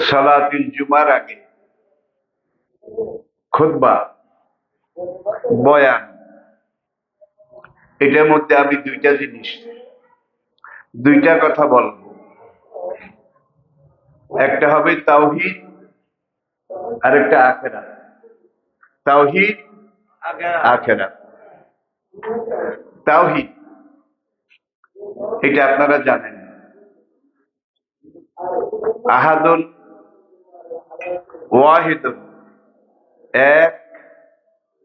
সালাতুল জুমার আগে খুতবা, বয়ান, এটার মধ্যে আমি দুইটা কথা বলবো। একটা হবে তাওহীদ, আর একটা আখিরাত। তাওহীদ, আখিরাত। তাওহীদ এটা আপনারা জানেন, আহাদুন ওয়াহিদুন, এক,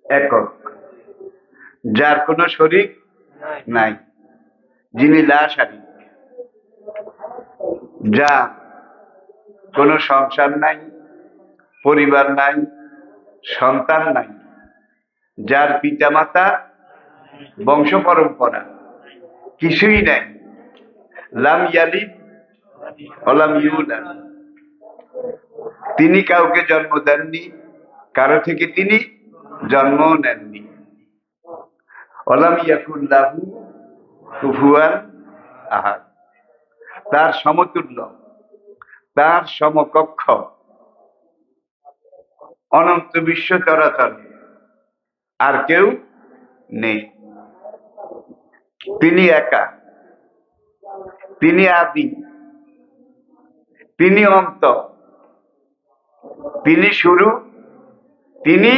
একক, যার কোনো শরীক নাই, যিনি লা শারীক, যা কোনো সংসার নাই, পরিবার নাই, সন্তান নাই, যার পিতামাতা, বংশ পরম্পরা কিছুই নাই, লাম ইয়ালিদ ওয়ালাম ইউলাদ, তিনি কাউকে জন্ম দেননি, কারো থেকে তিনি জন্ম নেননি। ওয়ালাম ইয়াকুল লাহু কুফুয়ান আহাদ, তার সমতুল্য, তার সমকক্ষ অনন্ত বিশ্ব চরাচরে আর কেউ নেই। তিনি একা, তিনি আদি, তিনি অন্ত, তিনি শুরু, তিনি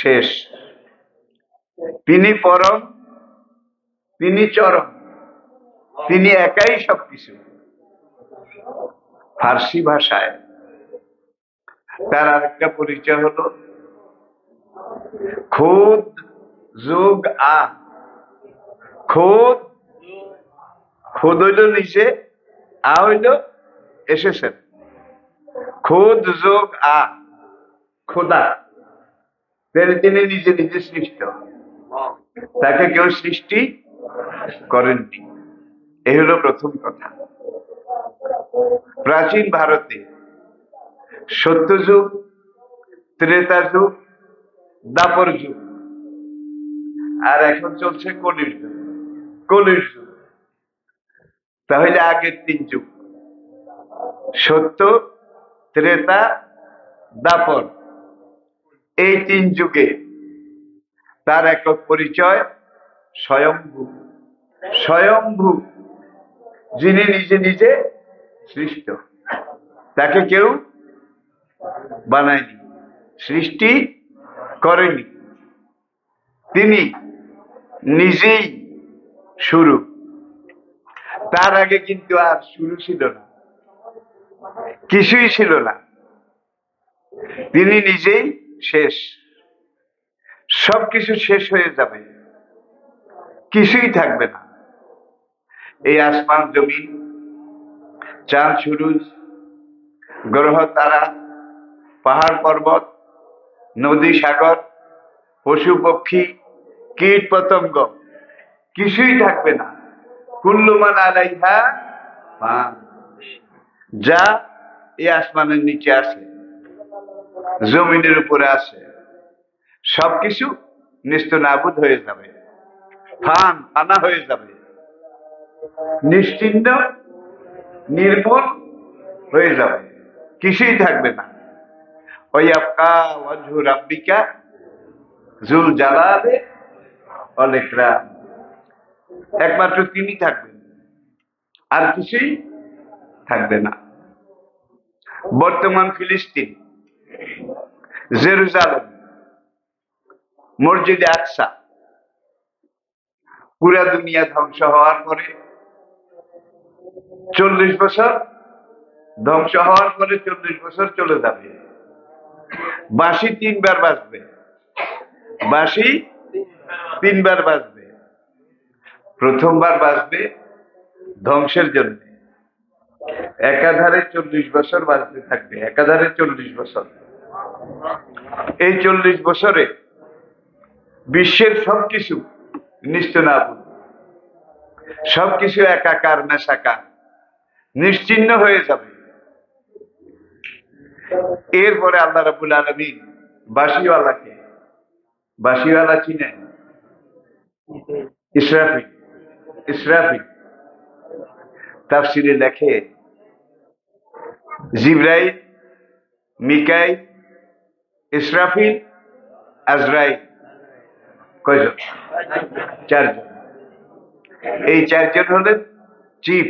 শেষ, তিনি পরম, তিনি চরম, তিনি একাই সবকিছু। ফার্সি ভাষায় তার আরেকটা পরিচয় হলো খুদ যোগ আ। খুদ, খুদ হইল নিচে, আ হইল এসেছেন। খুদ যোগ আ, খোদা, তিনি নিজে নিজে সৃষ্ট, তাকে কেউ সৃষ্টি করেননি। এই হলো প্রথম কথা। প্রাচীন ভারতে সত্যযুগ, ত্রেতা যুগ, দাপর যুগ, আর এখন চলছে কলির যুগ। কলির যুগ তাহলে আগের তিন যুগ, সত্য, ত্রেতা, দাপর, এই তিন যুগে তার একক পরিচয় স্বয়ম্ভু। স্বয়ম্ভু, যিনি নিজে নিজে সৃষ্ট, তাকে কেউ বানায়নি, সৃষ্টি করেনি, তিনি নিজেই শুরু। তার আগে কিন্তু আর শুরু ছিল না, কিছুই ছিল না। তিনি নিজেই শেষ, সবকিছু শেষ হয়ে যাবে, কিছুই থাকবে না। এই আসমান জমিন, চাঁদ সূরজ, গ্রহ তারা, পাহাড় পর্বত, নদী সাগর, পশু পক্ষী, কীট পতঙ্গ কিছুই থাকবে না। কুল্লু মান আলাইহা ফান, যা এই আসমানের নিচে আছে, জমিনের উপরে আছে, সবকিছু নিস্তনাবুদ হয়ে যাবে, ফানা হয়ে যাবে, নিশ্চিহ্ন, নির্মূল হয়ে যাবে, কিছুই থাকবে না। ওয়ায়াবকা ওয়াজহু রাব্বিকা যুল জালালি ওয়াল ইকরাম, একমাত্র তিনি থাকবেন, আর কিছুই থাকবে না। বর্তমান ফিলিস্তিন, জেরুজালেম, মসজিদে আকসা, পুরা দুনিয়া ধ্বংস হওয়ার পরে 40 বছর, ধ্বংস হওয়ার পরে 40 বছর চলে যাবে, বাঁশি 3 বার বাজবে, বাঁশি 3 বার বাজবে। প্রথমবার বাজবে ধ্বংসের জন্য, একাধারে 40 বছর বাজতে থাকবে, একাধারে 40 বছর। এই 40 বছরে বিশ্বের সবকিছু নিস্তনাবুদ, সবকিছু একাকার মেশাকার, নিশ্চিহ্ন হয়ে যাবে। এরপরে আল্লাহ রাব্বুল আলামিন বাঁশিওয়ালাকে, বাঁশিওয়ালা চিনেন? ইসরাফিল। ইসরাফিল তাফসিরে লেখে জিবরাইল, মিকাইল, ইসরাফিল, আজরাইল। কয়জন? চারজন। এই চারজন হলেন চিফ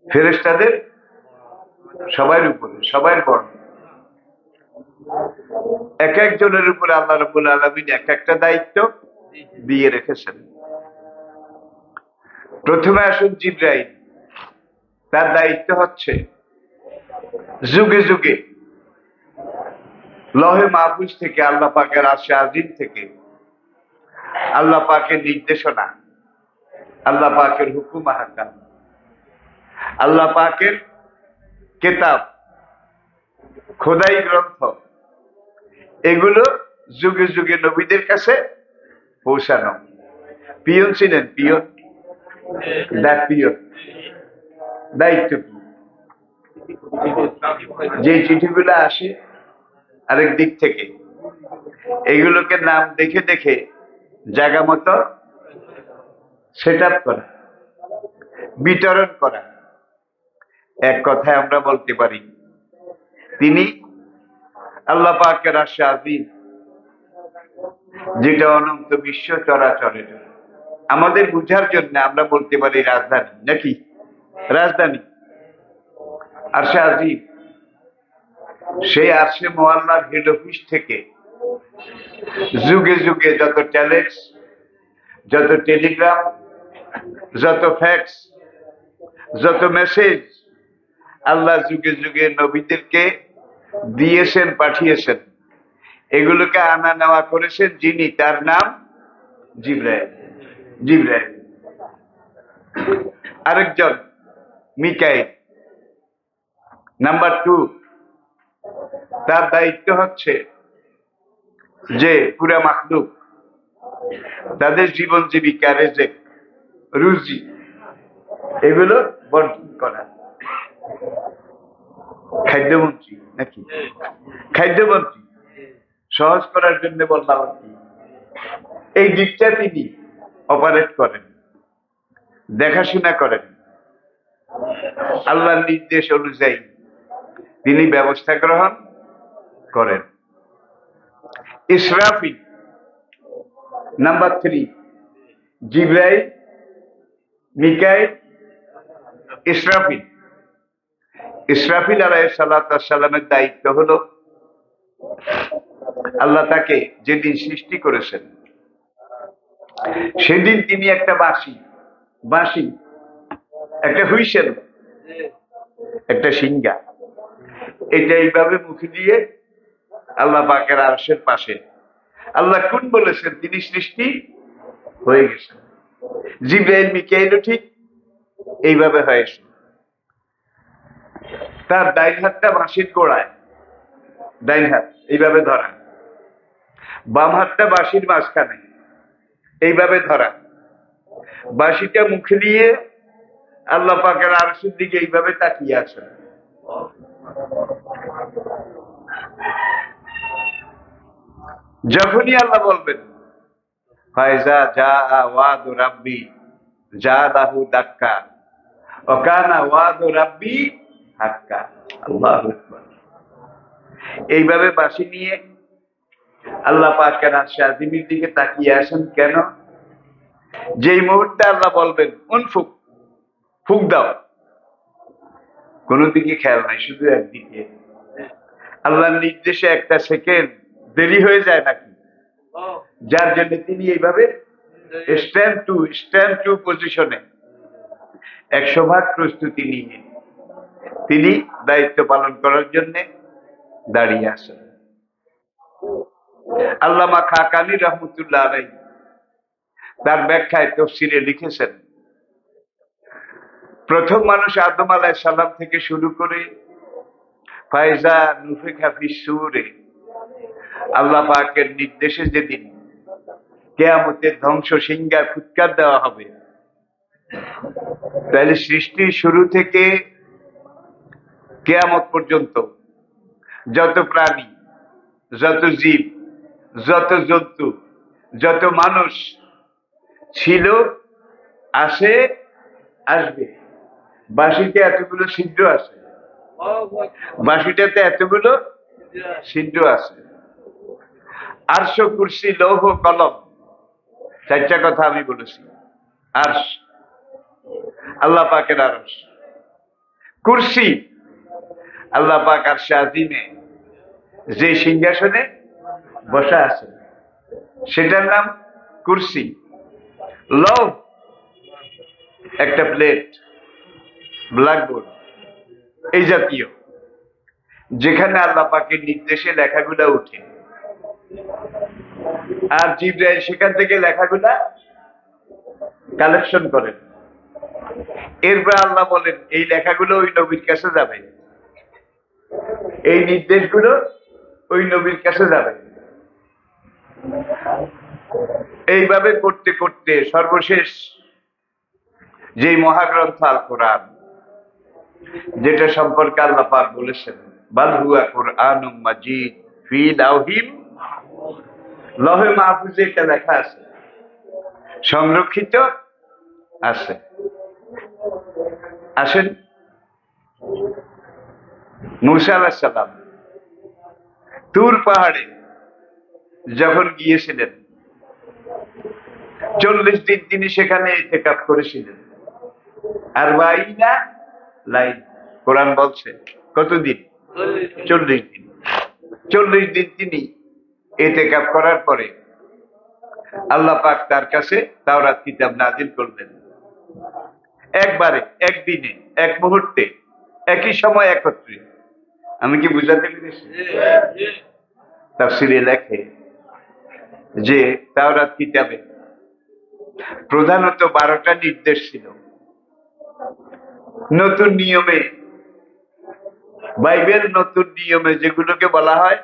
ফেরেশতাদের সবার উপরে, সবার বড়। এক একজনের উপরে আল্লাহ রাব্বুল আলামিন এক একটা দায়িত্ব দিয়ে রেখেছেন। প্রথমে আসুন জিবরাইল। তার দায়িত্ব হচ্ছে যুগে যুগে লহে মাহফুজ থেকে, আল্লাহ পাকের আরশে আজিম থেকে আল্লাহ পাকের নির্দেশনা, আল্লাহ পাকের হুকুম আহকাম, আল্লাহ পাকের কিতাব, খোদাই গ্রন্থ, এগুলো যুগে যুগে নবীদের কাছে পৌঁছানো। পিয়ন ছিলেন, পিয়ন, পিয়ন দায়িত্ব কি? যে চিঠিগুলো আসে আরেক দিক থেকে, এগুলোকে নাম দেখে দেখে জায়গা মতো সেট আপ করা, বিতরণ করা। এক কথায় আমরা বলতে পারি তিনি আল্লাহ পাকের আরশে আজিম, যেটা অনন্ত বিশ্ব চরাচরের। আমাদের বুঝার জন্য আমরা বলতে পারি রাজধানী, নাকি? রাজধানী আরশে আজিম। সেই আরশে মুআল্লার হেড অফিস থেকে যুগে যুগে যত টেলেক্স, যত টেলিগ্রাম, যত ফ্যাক্স, যত মেসেজ আল্লাহ যুগে যুগে নবীদেরকে দিয়েছেন, পাঠিয়েছেন, এগুলোকে আনা নেওয়া করেছেন যিনি, তার নাম জিবরাইল। জিবরাইল। আরেকজন মিকাইল, নাম্বার 2। তার দায়িত্ব হচ্ছে যে পুরা মাখলুক, তাদের জীবন জীবিকা, রেজেক, রুজি, এগুলো বন্টন করা। খাদ্যমন্ত্রী, নাকি? খাদ্যমন্ত্রী সহজ করার জন্য বললাম আর কি, এই দিকটা তিনি অপারেট করেন, দেখাশোনা করেন। আল্লাহর নির্দেশ অনুযায়ী তিনি ব্যবস্থা গ্রহণ করেন। ইসরাফিল, নাম্বার 3। জিবরাইল, মিকাইল, ইসরাফিল। ইসরাফিল আলাইহিস সালামের দায়িত্ব হলো, আল্লাহ তাকে যেদিন সৃষ্টি করেছেন সেদিন তিনি একটা বাঁশি, একটা হুইসেল, একটা সিঙ্গা, এটা এইভাবে মুখে দিয়ে আল্লাহ পাকের আরশের পাশে, আল্লাহ কোন বলেছেন তিনি সৃষ্টি হয়ে গেছেন। জিবরাইল, মিকাইলও ঠিক এইভাবে হয়েছে। তার ডাইন হাতটা বাঁশির গোড়ায়, ডাইন হাত এইভাবে ধরা, বাম হাতটা বাঁশির মাঝখানে এইভাবে ধরা, বাঁশিটা মুখে নিয়ে আল্লাহ পাকের আরশের দিকে এইভাবে তাকিয়ে আছে। যখনই আল্লাহ বলবেন ফায়জা জা ওয়াদু রাব্বি জাদাহু দাক্কা ওয়া কানা ওয়াদু রাব্বি হাক্কা। আল্লাহু আকবার। এইভাবে বাঁশি নিয়ে আল্লাহ পাকের আরশে আজিমের দিকে তাকিয়ে আসেন। কেন? যেই মুহূর্তে আল্লাহ বলবেন উনফুক, ফুক দাও, কোন দিকে খেয়াল নাই, শুধু একদিকে। আল্লাহর নির্দেশে একটা সেকেন্ড দেরি হয়ে যায় নাকি? যার জন্য তিনি এইভাবে স্ট্যান্ড টু পজিশনে 100% প্রস্তুতি নিয়ে তিনি দায়িত্ব পালন করার জন্য দাঁড়িয়ে আছেন। আল্লামা খাকানি রহমতুল্লাহ আলাইহি তার ব্যাখ্যায় তাফসীরে লিখেছেন, প্রথম মানুষ আদম আলাইহিস সালাম থেকে শুরু করে ফায়জা নুফিখা ফিস সূরে, আল্লাহ পাকের নির্দেশে যেদিন কিয়ামতের ধ্বংস সিংহায় ফুৎকার দেওয়া হবে, তাহলে সৃষ্টির শুরু থেকে কিয়ামত পর্যন্ত যত প্রাণী, যত জীব, যত জন্তু, যত মানুষ ছিল, আসে, আসবে। বাঁশিতে এতগুলো ছিদ্র আছে, বাঁশিটাতে এতগুলো ছিদ্র আছে। আরশ, কুরসি, লৌহ, কলম, চারটা কথা আমি বলেছি। আরশ আল্লাহ পাকের আরশ, কুরসি আল্লাহ পাক আরশে আজিমে যে সিংহাসনে বসা আছে সেটার নাম কুরসি। লৌহ একটা প্লেট, ব্ল্যাকবোর্ড এই জাতীয়, যেখানে আল্লাহ পাকের নির্দেশে লেখাগুলা উঠে, আর জিবরাইল সেখান থেকে লেখাগুলা কালেকশন করেন। এরপর আল্লাহ বলেন এই লেখাগুলো ওই নবীর কাছে যাবে, এই নির্দেশগুলো ওই নবীর কাছে যাবে। এইভাবে করতে করতে সর্বশেষ যে মহাগ্রন্থ আল কোরআন, যেটা সম্পর্কে আল্লাহ পাক বলেছেন বাল হুয়া কুরআনুম মাজিদ ফি লাউহিম, লৌহে মাহফুজে এটা লেখা আছে, সংরক্ষিত আছে। আসেন, মূসা আলাইহিস সালাম তুর পাহাড়ে যখন গিয়েছিলেন, 40 দিন তিনি সেখানে ইতিকাফ করেছিলেন। আর বাইনা লাইন, কোরআন বলছে কতদিন? 40 দিন। 40 দিন তিনি ইতিকাফ করার পরে আল্লাহ পাক তার কাছে তাওরাত কিতাব নাজিল করলেন। একবারে, একদিনে, এক মুহূর্তে, একই সময়, একত্রে। আমি কি বুঝাতে পেরেছি? তাফসীরে লেখে যে তাওরাত কিতাবে প্রধানত 12টা নির্দেশ ছিল। নতুন নিয়মে, বাইবেল নতুন নিয়মে যেগুলোকে বলা হয়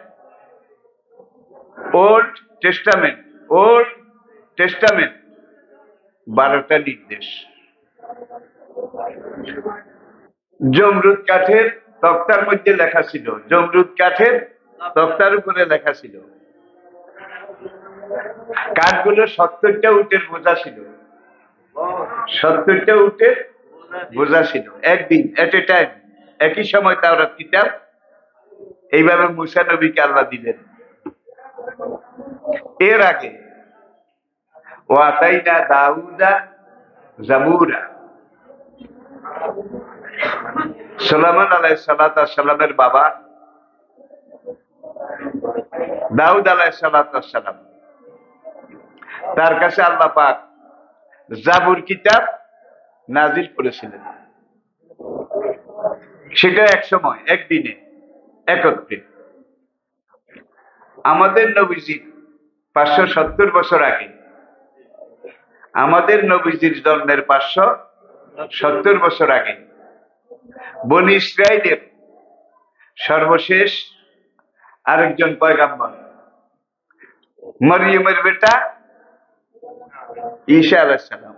ওল্ড টেস্টামেন্ট, ওল্ড টেস্টামেন্ট, 12টা নির্দেশ। জমরুদ কাঠের তক্তার মধ্যে লেখা ছিল, জমরুদ কাঠের তক্তার উপরে লেখা ছিল। কাঠগুলো 70টা উটের বোঝা ছিল, 70টা উটের বোঝা ছিল। একদিন, এট এ টাইম, একই সময় তাওরাত কিতাব এইভাবে মূসা নবীকে আল্লাহ দিলেন। এর আগে ওয়াতাইনা দাউদা জাবুরা, সুলাইমান আলাইহিস সালামের বাবা দাউদ আলাইহিস সালাম, তার কাছে আল্লাহ পাক জাবুর কিতাব নাজিল করেছিলেন। সেটা এক সময়, একদিনে, একত্রে। আমাদের নবীজির 570 বছর আগে, আমাদের নবীজির জন্মের 570 বছর আগে বনী ইসরাইলের সর্বশেষ আরেকজন পয়গাম্বর, মরিয়মের বেটা ঈসা আলাইহিস সালাম,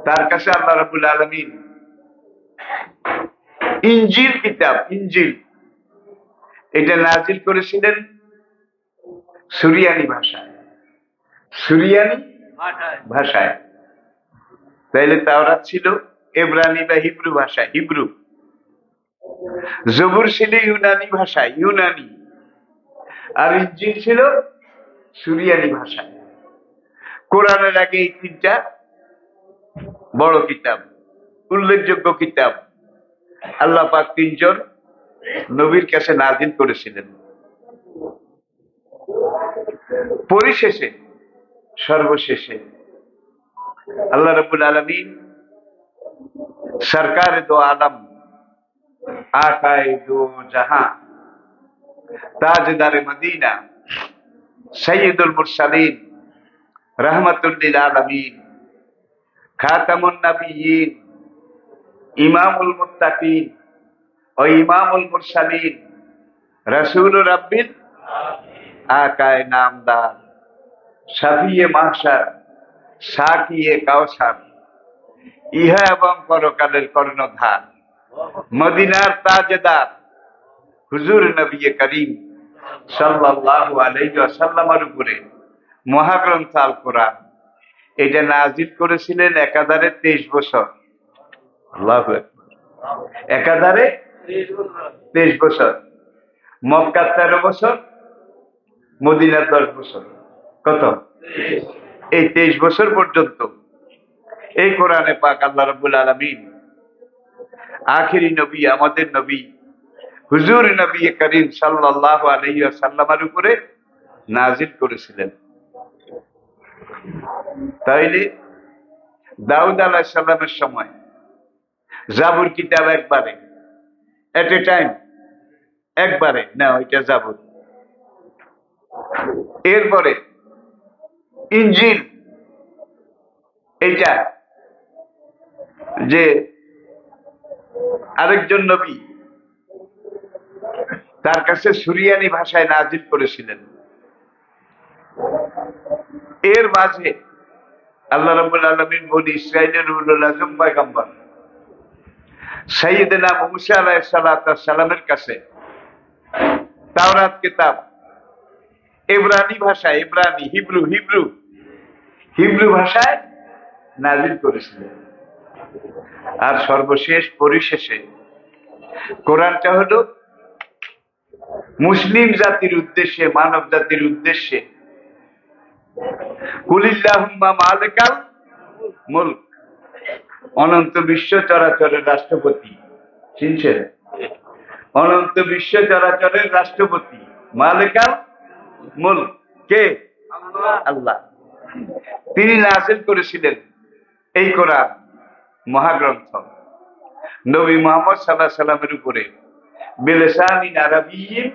তার কাছে আল্লাহ রাব্বুল আলামিন ইনজিল কিতাব, ইনজিল এটা নাজিল করেছিলেন সুরিয়ানি ভাষায়, সুরিয়ানি ভাষায়। তাইলে তাওরাত ছিল এব্রানি বা হিব্রু ভাষায়, হিব্রু। জবুর ছিল ইউনানি ভাষায়, ইউনানি। আর ইনজিল ছিল সুরিয়ানি ভাষায়। কোরআনের আগে এই 3টা বড় কিতাব, উল্লেখযোগ্য কিতাব আল্লাহ পাক 3জন নবীর কাছে নাজিল করেছিলেন। পরিশেষে, সর্বশেষে আল্লাহ রাব্বুল আলামিন সরকার দো আলম, আকায়ে দো জাহান, তাজদারে মদিনা, সৈয়দুল মুরসালিন, রহমাতুল লিল আলামিন, খাতামুন নবিয়্যিন, ইমামুল মুত্তাকিন ও ইমামুল মুরসালিন, রাসূলুর রাব্বিল আকায়ে নামদার, শাফিয়ে মাহশার, সাকিয়ে কাউসার, ইহা এবং পরকালের কর্ণধার, মদিনার তাজদার হুজুর নবী করিম সাল্লাল্লাহু আলাইহি ওয়াসাল্লামের উপরে মহাগ্রন্থ আল কোরআন এটা নাজিল করেছিলেন 1023 বছর। আল্লাহু আকবার। 1023 23 বছর, মক্কা 13 বছর, মদিনা 10 বছর। কত? এই 23 বছর পর্যন্ত এই কোরআনে পাক আল্লাহ রাব্বুল আলামিন আখিরি নবী, আমাদের নবী হুজুর নবী করিম সাল্লাল্লাহু আলাইহি ওয়াসাল্লামের উপরে নাজিল করেছিলেন। তাইলে দাউদ আলাইহিস সালামের সময় জাবুর কিতাব একবারে, এট এ টাইম, একবারে না, ওইটা জাবুর। এরপরে ইনজিল, এইটা যে আরেকজন নবী তার কাছে সুরিয়ানি ভাষায় নাজিল করেছিলেন। এর মাঝে আল্লাহ রাব্বুল আলামিন বনি ইসরাইলের উলুল আজম পয়গম্বর সাইয়েদনা মুসা আলাইহিস সালামের কাছে তাওরাত কিতাব ইব্রানি ভাষায়, ইব্রানি হিব্রু ভাষায় নাজিল করেছিলেন। আর সর্বশেষ পরিশেষে কোরআনটা হলো মুসলিম জাতির উদ্দেশ্যে, মানব জাতির উদ্দেশ্যে কুলিল্লাহুম্মা মালিকাল মুলক, অনন্ত বিশ্ব চরাচরের রাষ্ট্রপতি, চিনছেন? অনন্ত বিশ্ব চরাচরের রাষ্ট্রপতি মালিকাল মুলক কে? আল্লাহ। তিনি নাযিল করেছিলেন এই কোরআন মহাগ্রন্থ নবী মুহাম্মদ সাল্লাল্লাহু আলাইহি সাল্লামের উপরে বিলিসানিন আরাবিয়্যিন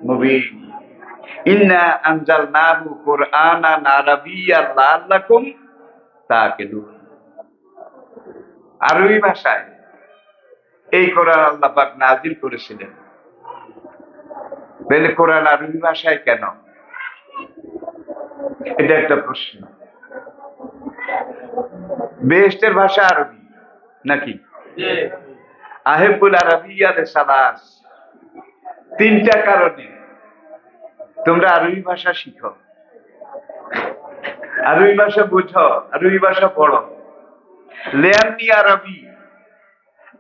মুবিন। ইন্না আনজালনাহু কুরআনান আরাবিয়্যান লাআল্লাকুম তাকিলুন। আরবি ভাষায় এই কোরআন আল্লাহ পাক নাযিল করেছিলেন। তাহলে কোরআন আরবি ভাষায় কেন? এটা একটা প্রশ্ন। বেহেশতের ভাষা আরবি নাকি? আহেবুল আরাবিয়া সালাস, তিনটা কারণে তোমরা আরবি ভাষা শিখো, আরবি ভাষা বুঝো, আরবি ভাষা পড়ো। লিয়ান্নি আরবি,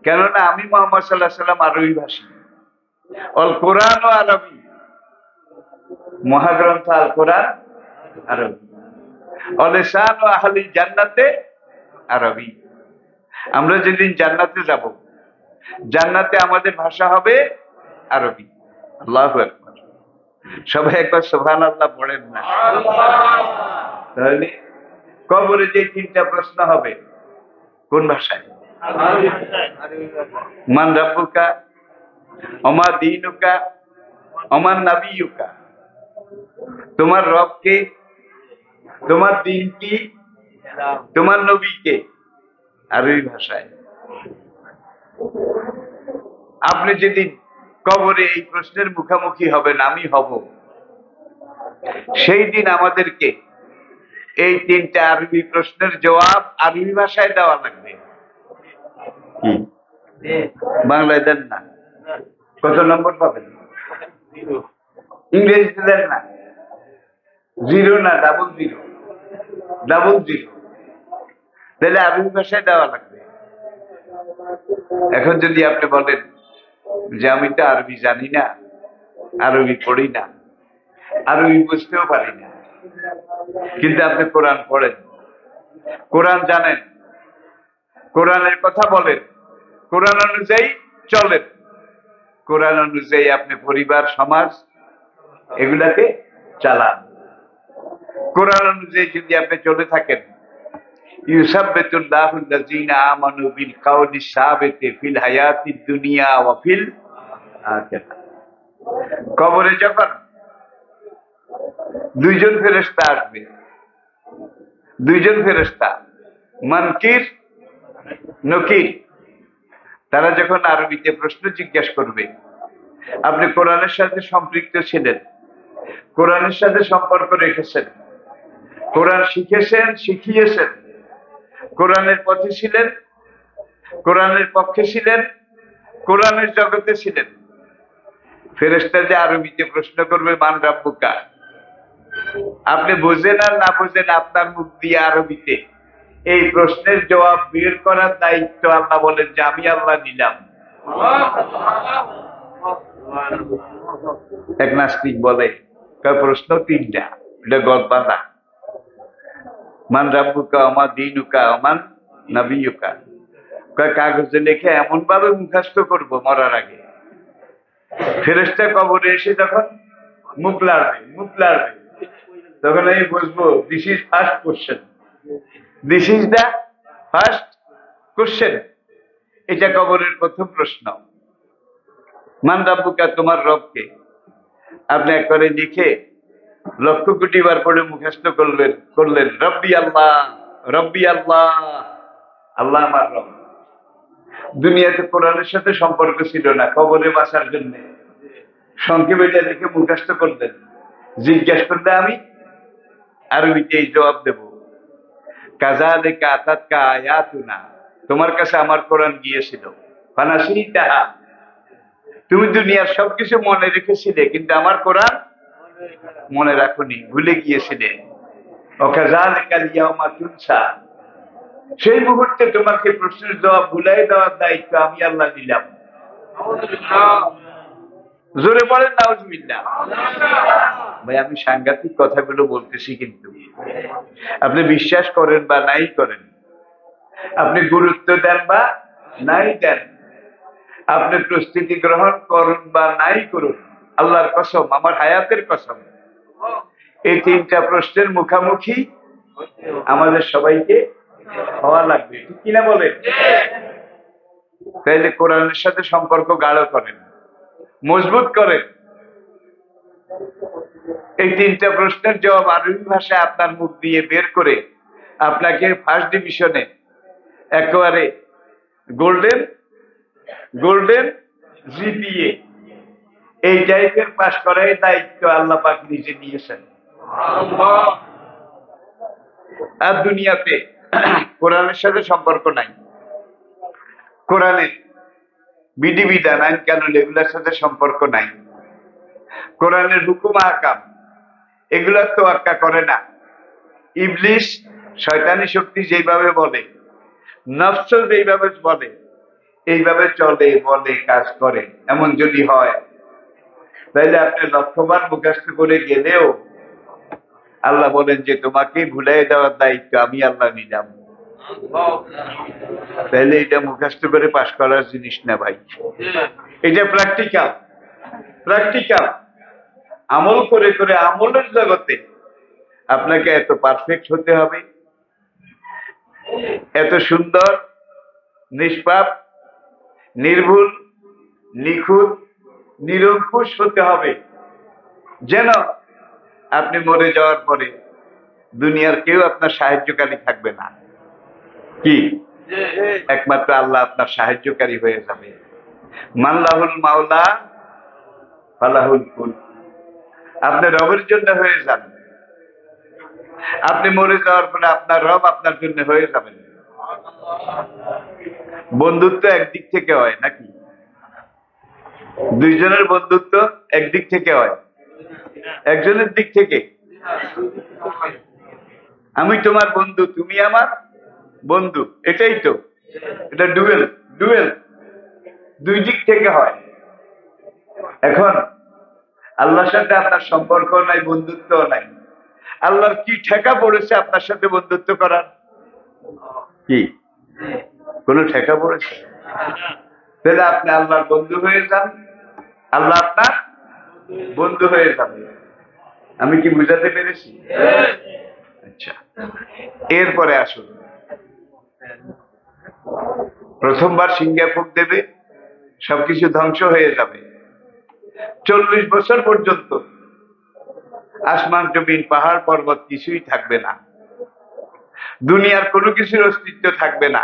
কেননা আমি মুহাম্মদ সাল্লাল্লাহু আলাইহি সাল্লাম আরবি ভাষী। অল কোরআন ও আরবি, মহাগ্রন্থ আল কোরআন আরবি। অলিসান ও আহলিল জান্নাতে আরবি। আমরা যেদিন জান্নাতে যাব, জান্নাতে আমাদের ভাষা হবে আরবি। আল্লাহু আকবার। সবাই একবার সুবহানাল্লাহ পড়েন না? তাহলে কবরে যে তিনটা প্রশ্ন হবে কোন ভাষায়? মান রাব্বুকা, ওমা দীনুকা, ওমান নাবিয়ুকা। তোমার রব কে, তোমার দিন কি, তোমার নবী কে? আরবি ভাষায়। আপনি যেদিন কবরে এই প্রশ্নের মুখোমুখি হবেন, আমি হব, সেই দিন আমাদেরকে এই তিনটা আরবি প্রশ্নের জবাব আরবি ভাষায় দেওয়া লাগবে। কি বাংলায় দেন না? কত নম্বর পাবেন? ইংরেজিতে দেন না? 0 না, ডাবল জিরো। তাহলে আরবি ভাষায় দেওয়া লাগবে। এখন যদি আপনি বলেন যে আমি তো আরবি জানি না, আরবি পড়ি না, আরবি বুঝতেও পারি না, কিন্তু আপনি কোরআন পড়েন, কোরআন জানেন, কোরআনের কথা বলেন, কোরআন অনুযায়ী চলেন, কোরআন অনুযায়ী আপনি পরিবার, সমাজ এগুলাকে চালান। কোরআন অনুযায়ী যদি আপনি চলে থাকেন, ইউসাব্বিতুল্লাহু আল্লাযীনা আমানু বিল কাওলি সাবিতি ফিল হায়াতিদ দুনিয়া ওয়া ফিল আখিরাহ। কবরে যখন দুইজন ফেরেশতা আসবে, দুইজন ফেরেশতা মুনকির নকির, তারা যখন আরবিতে প্রশ্ন জিজ্ঞাসা করবে, আপনি কোরআনের সাথে সম্পৃক্ত ছিলেন, কোরআনের সাথে সম্পর্ক রেখেছেন, কোরআন শিখেছেন, শিখিয়েছেন, কোরআনের পথে ছিলেন, কোরআনের পক্ষে ছিলেন, কোরআনের জগতে ছিলেন, ফেরেশতা যে আরবিতে প্রশ্ন করবে মান রাব্বুকা, আপনি বোঝেন আর না বোঝেন, আপনার মুখ দিয়ে আরবিতে এই প্রশ্নের জবাব বের করার দায়িত্ব আল্লাহ বলেন যে আমি আল্লাহ নিলাম। এক নাস্তিক বলে, প্রশ্ন তিনটা, এটা গল্প না। মান রাব্বুকা ওয়া মা দীনুকা ওয়া মান নাবিয়্যুকা। কাগজে লিখে এমন ভাবে মুখস্থ করব মরার আগে, ফেরেশতা কবরে এসে যখন মুখ লাড়বে তখন আমি বলবো, this is first question, this is the first question. এটা কবরের প্রথম প্রশ্ন। মান রাব্বুকা, তোমার রবকে। আপনি একবারে লিখে লক্ষ কোটি বার পড়ে মুখস্থ করলেন রব্বি আল্লাহ, রব্বি আল্লাহ, আল্লাহ আমার রব। দুনিয়াতে কোরআনের সাথে সম্পর্ক ছিল না, কবরে বাঁচার জন্য সংক্ষেপে এটা লিখে মুখস্থ করলেন। জিজ্ঞাসা করলে আমি আরবিতে জবাব দেব, কাযালিকা আতাতকা আয়াতুনা, তোমার কাছে আমার কোরআন গিয়েছিল, ফানাসিতাহা, তুমি দুনিয়ার সবকিছু মনে রেখেছিলে কিন্তু আমার কোরআন মনে রাখোনি, ভুলে গিয়েছিলে। ওয়াকাযালিকাল ইয়াওমা তুনসা, সেই মুহূর্তে তোমাকে প্রশ্নের জবাব ভুলাই দেওয়ার দায়িত্ব আমি আল্লাহ নিলাম। জোরে বলেন নাউজুবিল্লাহ। ভাই আমি সাংঘাতিক কথাগুলো বলতেছি, কিন্তু আপনি বিশ্বাস করেন বা নাই করেন, আপনি গুরুত্ব দেন বা নাই দেন, আপনি প্রস্তুতি গ্রহণ করুন বা নাই করুন, আল্লাহর কসম, আমার হায়াতের কসম, এই তিনটা প্রশ্নের মুখামুখি আমাদের সবাইকে হওয়া লাগবে, ঠিক কিনা বলেন? তাইলে কোরআনের সাথে সম্পর্ক গাঢ় করেন, মজবুত করেন। এই তিনটা প্রশ্নের জবাব আরবি ভাষায় আপনার মুখ দিয়ে বের করে আপনাকে ফার্স্ট ডিভিশনে একেবারে গোল্ডেন জিপিএ এই টাইপের পাস করার দায়িত্ব আল্লাহ পাক নিজে নিয়েছেন। আর দুনিয়াতে কোরআনের সাথে সম্পর্ক নাই, কোরআনের বিধিবিধান আইন কানুন এগুলোর সাথে সম্পর্ক নাই, কোরআনের হুকুম আহকাম এগুলোর তোয়াক্কা করে না। ইবলিস শয়তানি শক্তি যেভাবে বলে, নফস যেভাবে বলে, এইভাবে চলে বলে কাজ করে। এমন যদি হয় তাইলে আপনি লক্ষ্যবার মুখস্থ করে গেলেও আল্লাহ বলেন যে তোমাকে ভুলাই দেওয়ার দায়িত্ব আমি আল্লাহ নিলাম। তাইলে এটা মুখস্থ করে পাশ করার জিনিস না ভাই, এটা প্র্যাকটিক্যাল আমল করে করে, আমলের জগতে আপনাকে এত পারফেক্ট হতে হবে, এত সুন্দর, নিষ্পাপ, নির্ভুল, নিখুঁত, নিরঙ্কুশ হতে হবে, যেন আপনি মরে যাওয়ার পরে দুনিয়ার কেউ আপনার সাহায্যকারী থাকবে না। কি? একমাত্র আল্লাহ আপনার সাহায্যকারী হয়ে যাবে। মাল্লাহুল মাওলা ফালাহুল কুল, আপনি রবের জন্য হয়ে যান। আপনি মরে যাওয়ার পরে আপনার রব আপনার জন্য হয়ে যাবেন। বন্ধুত্ব একদিক থেকে হয় নাকি? দুইজনের বন্ধুত্ব একদিক থেকে হয়, একজনের দিক থেকে। আমি তোমার বন্ধু, তুমি আমার বন্ধু, এটাই তো, এটা ডুয়েল, দুই দিক থেকে হয়। এখন আল্লাহর সাথে আপনার সম্পর্ক নাই, বন্ধুত্ব নাই, আল্লাহর কি ঠেকা পড়েছে আপনার সাথে বন্ধুত্ব করার? কি কোন ঠেকা পড়েছে? তাহলে আপনি আল্লাহর বন্ধু হয়ে যান, আল্লাহ আপনার বন্ধু হয়ে যাবে। আমি কি বুঝাতে পেরেছি? আচ্ছা, এরপরে আসুন, প্রথমবার সিংহে ফুঁক দেবে, সবকিছু ধ্বংস হয়ে যাবে। 40 বছর পর্যন্ত আসমান জমিন পাহাড় পর্বত কিছুই থাকবে না, দুনিয়ার কোনো কিছুর অস্তিত্ব থাকবে না।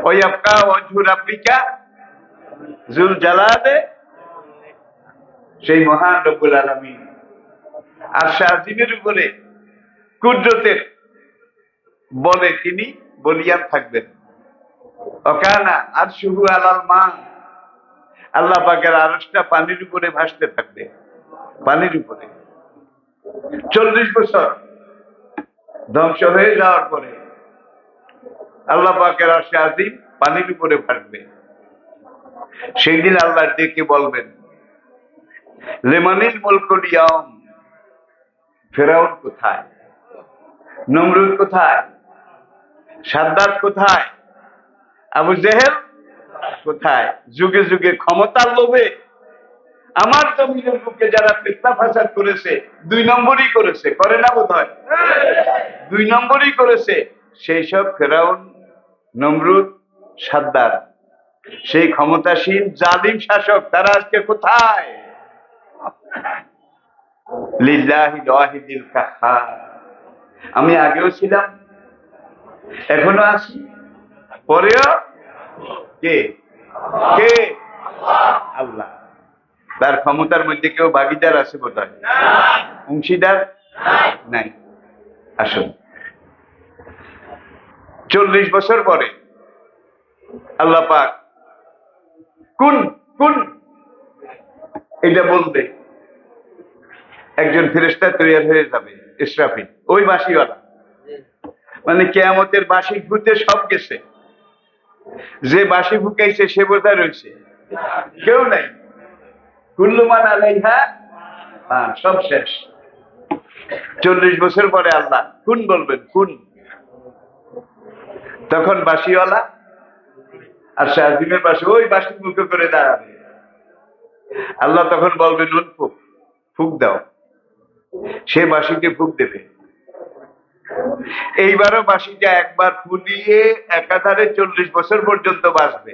ওয়ায়াবকা ওয়াজহু রাব্বিকা যুল জালালে, সেই মহান রব্বুল আলামিন আরশে আজিমের উপরে কুদরতের বলে তিনি বলিয়ান থাকবেন। ওয়াকানা আরশুহু আলাল মা, আল্লাহ পাকের আরশটা পানির উপরে ভাসতে থাকবে, পানির উপরে। 40 বছর ধ্বংস হয়ে যাওয়ার পরে আল্লাহ পাকের আরশে আজিম পানির উপরে ভাসবে। সেই দিন আল্লাহ ডেকে বলবেন, লিমানিল মুলকুল ইয়াউম, ফেরাউন কোথায়, নমরুদ কোথায়, সাদ্দাত কোথায়, আবু জেহেল কোথায়? যুগে যুগে ক্ষমতার লোভে আমার জমিনের বুকে যারা ফিতনা ফাসাদ করেছে, 2 নম্বরই করেছে, করে না বোধ হয়? 2 নম্বরই করেছে। সেই সব ফেরাউন, নমরুদ, সাদ্দাত, সেই ক্ষমতাসীন জালিম শাসক, তারা আজকে কোথায়? লিল্লাহিল ওয়াহিদিল কাহ্হার। আমি আগেও ছিলাম, এখনো আছি, পরেও কে? কে? আল্লাহ। তার ক্ষমতার মধ্যে কেউ ভাগিদার আছে বোধহয়? অংশীদার নাই। আসুন, 40 বছর পরে আল্লাহ পাক কোন কোন এটা বলবে, একজন ফেরেশতা তৈরি হয়ে যাবে, ইসরাফিল, ওই বাঁশিওয়ালা। মানে কিয়ামতের বাঁশি ফুটে সব গেছে, যে বাঁশি ফুকাইছে সে বোধহয় রয়েছে, কেউ নাই। কুল্লু মান আলাইহা ফান, সব শেষ। 40 বছর পরে আল্লাহ কোন বলবেন, কোন। তখন বাঁশিওয়ালা আর শাহজিমের পাশে ওই বাঁশি মুখে করে দাঁড়াবে। আল্লাহ তখন বলবেন, নুন ফুক, ফুক দাও। সে বাঁশিকে ফুক দেবে। এইবারও বাঁশিটা একবার ফুলিয়ে একাধারে 40 বছর পর্যন্ত বাঁচবে।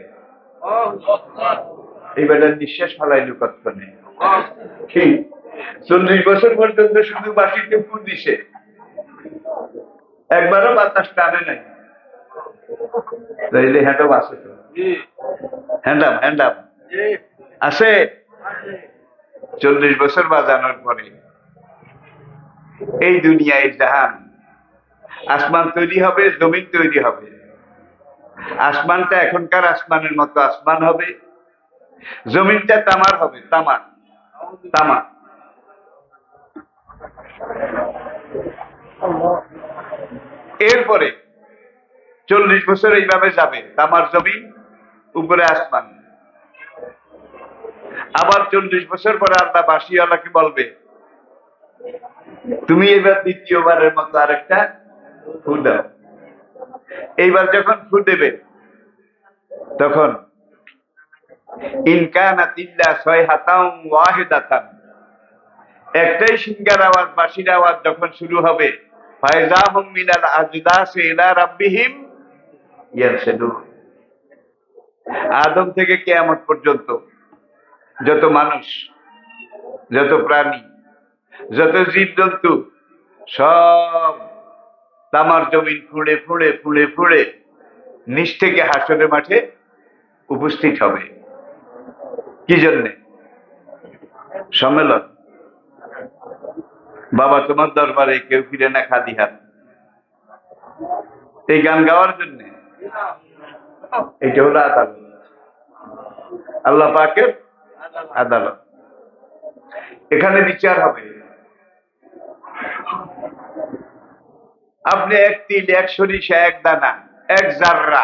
এইবার নিঃশ্বাস ফালাইল কতক্ষণে? 40 বছর পর্যন্ত শুধু বাঁশিতে ফু দিছে, একবারও বাতাস টানে নাই। তাইলে হ্যান্ডাম আছে তো? হ্যান্ডাম হ্যান্ডাম আছে। 40 বছর বাজানোর পরে এই দুনিয়ায় জাহান, আসমান তৈরি হবে, জমিন তৈরি হবে। আসমানটা এখনকার আসমানের মতো আসমান হবে, জমিনটা তামার হবে, তামা তামা। এরপরে 40 বছর এইভাবে যাবে, তামার জমিন, উপরে আসমান। আবার 40 বছর পরে আল্লাহ বাঁশিওয়ালাকে বলবে, তুমি এবার দ্বিতীয়বারের মতো আরেকটা ফু দাও। এইবার যখন ফু দেবে, তখন ইনকানাত ইল্লা সাইহাতান ওয়াহিদাতান, একটাই সিংহার আওয়াজ, বাঁশির আওয়াজ যখন শুরু হবে, ফায়জাহুম মিনাল আজদাসি ইলা রাব্বিহিম ইয়ানসিলুন। আদম থেকে কিয়ামত পর্যন্ত যত মানুষ, যত প্রাণী, যত জীবজন্তু, সব তামার জমিন ফুঁড়ে ফুঁড়ে ফুঁড়ে ফুঁড়ে নিচ থেকে হাসরের মাঠে উপস্থিত হবে। কি জন্যে? সম্মেলন। বাবা তোমার দরবারে কেউ ফিরে না খালি হাত, এই গান গাওয়ার জন্য। এটা হলো আদালত, আল্লাহ পাকের আদালত। এখানে বিচার হবে। আপনি এক তিল, এক সরিষা, এক দানা, এক জাররা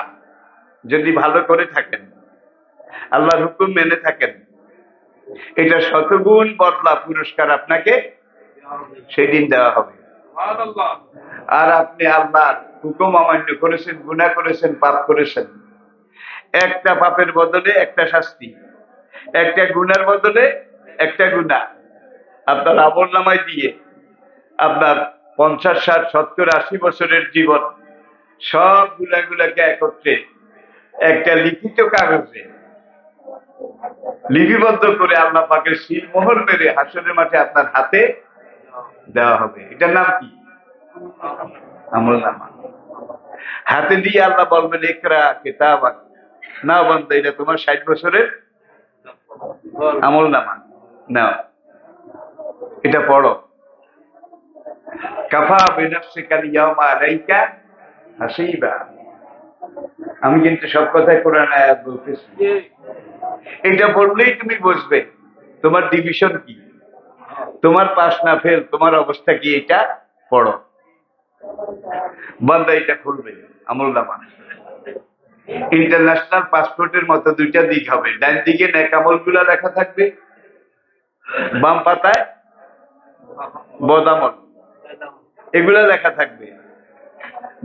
যদি ভালো করে থাকেন, আল্লাহর হুকুম মেনে থাকেন, এটা শতগুণ বদলা পুরস্কার আপনাকে সেদিন দেওয়া হবে। আর আপনি আল্লাহর হুকুম অমান্য করেছেন, গুনাহ করেছেন, পাপ করেছেন, একটা পাপের বদলে একটা শাস্তি, একটা গুনার বদলে একটা গুনাহ আপনার আমলনামায় দিয়ে আপনার 50, 60, 70, 80 বছরের জীবন সব গুনাহগুলোকে একত্রে একটা লিখিত কাগজে লিপিবদ্ধ করে আল্লাহ পাকের সিল মোহর মেরে হাসরের মাঠে আপনার হাতে দেওয়া হবে। এটার নাম কি? আমলনামা। হাতে দিয়ে আল্লাহ বলবেন, ইকরা কিতাবাক, না বান্দা, এটা তোমার 60 বছরের আমলনামা, নাও, এটা পড়ো। কাফা বিনাফসিকাল ইয়াউমা আলাইকা হাসিবা। আমি কিন্তু সব কথাই কোরআন আয়াত বলতেছি। এটা পড়লেই তুমি বুঝবে তোমার ডিভিশন কি, তোমার পাস না ফেল, তোমার অবস্থা কি, এটা পড়ো। বান্দা এটা খুলবে আমলনামা। ইন্টারন্যাশনাল পাসপোর্টের মতো দুইটা দিক হবে, ডান দিকে নেকামল গুলা লেখা থাকবে, বাম পাতায় বদামল এগুলা লেখা থাকবে।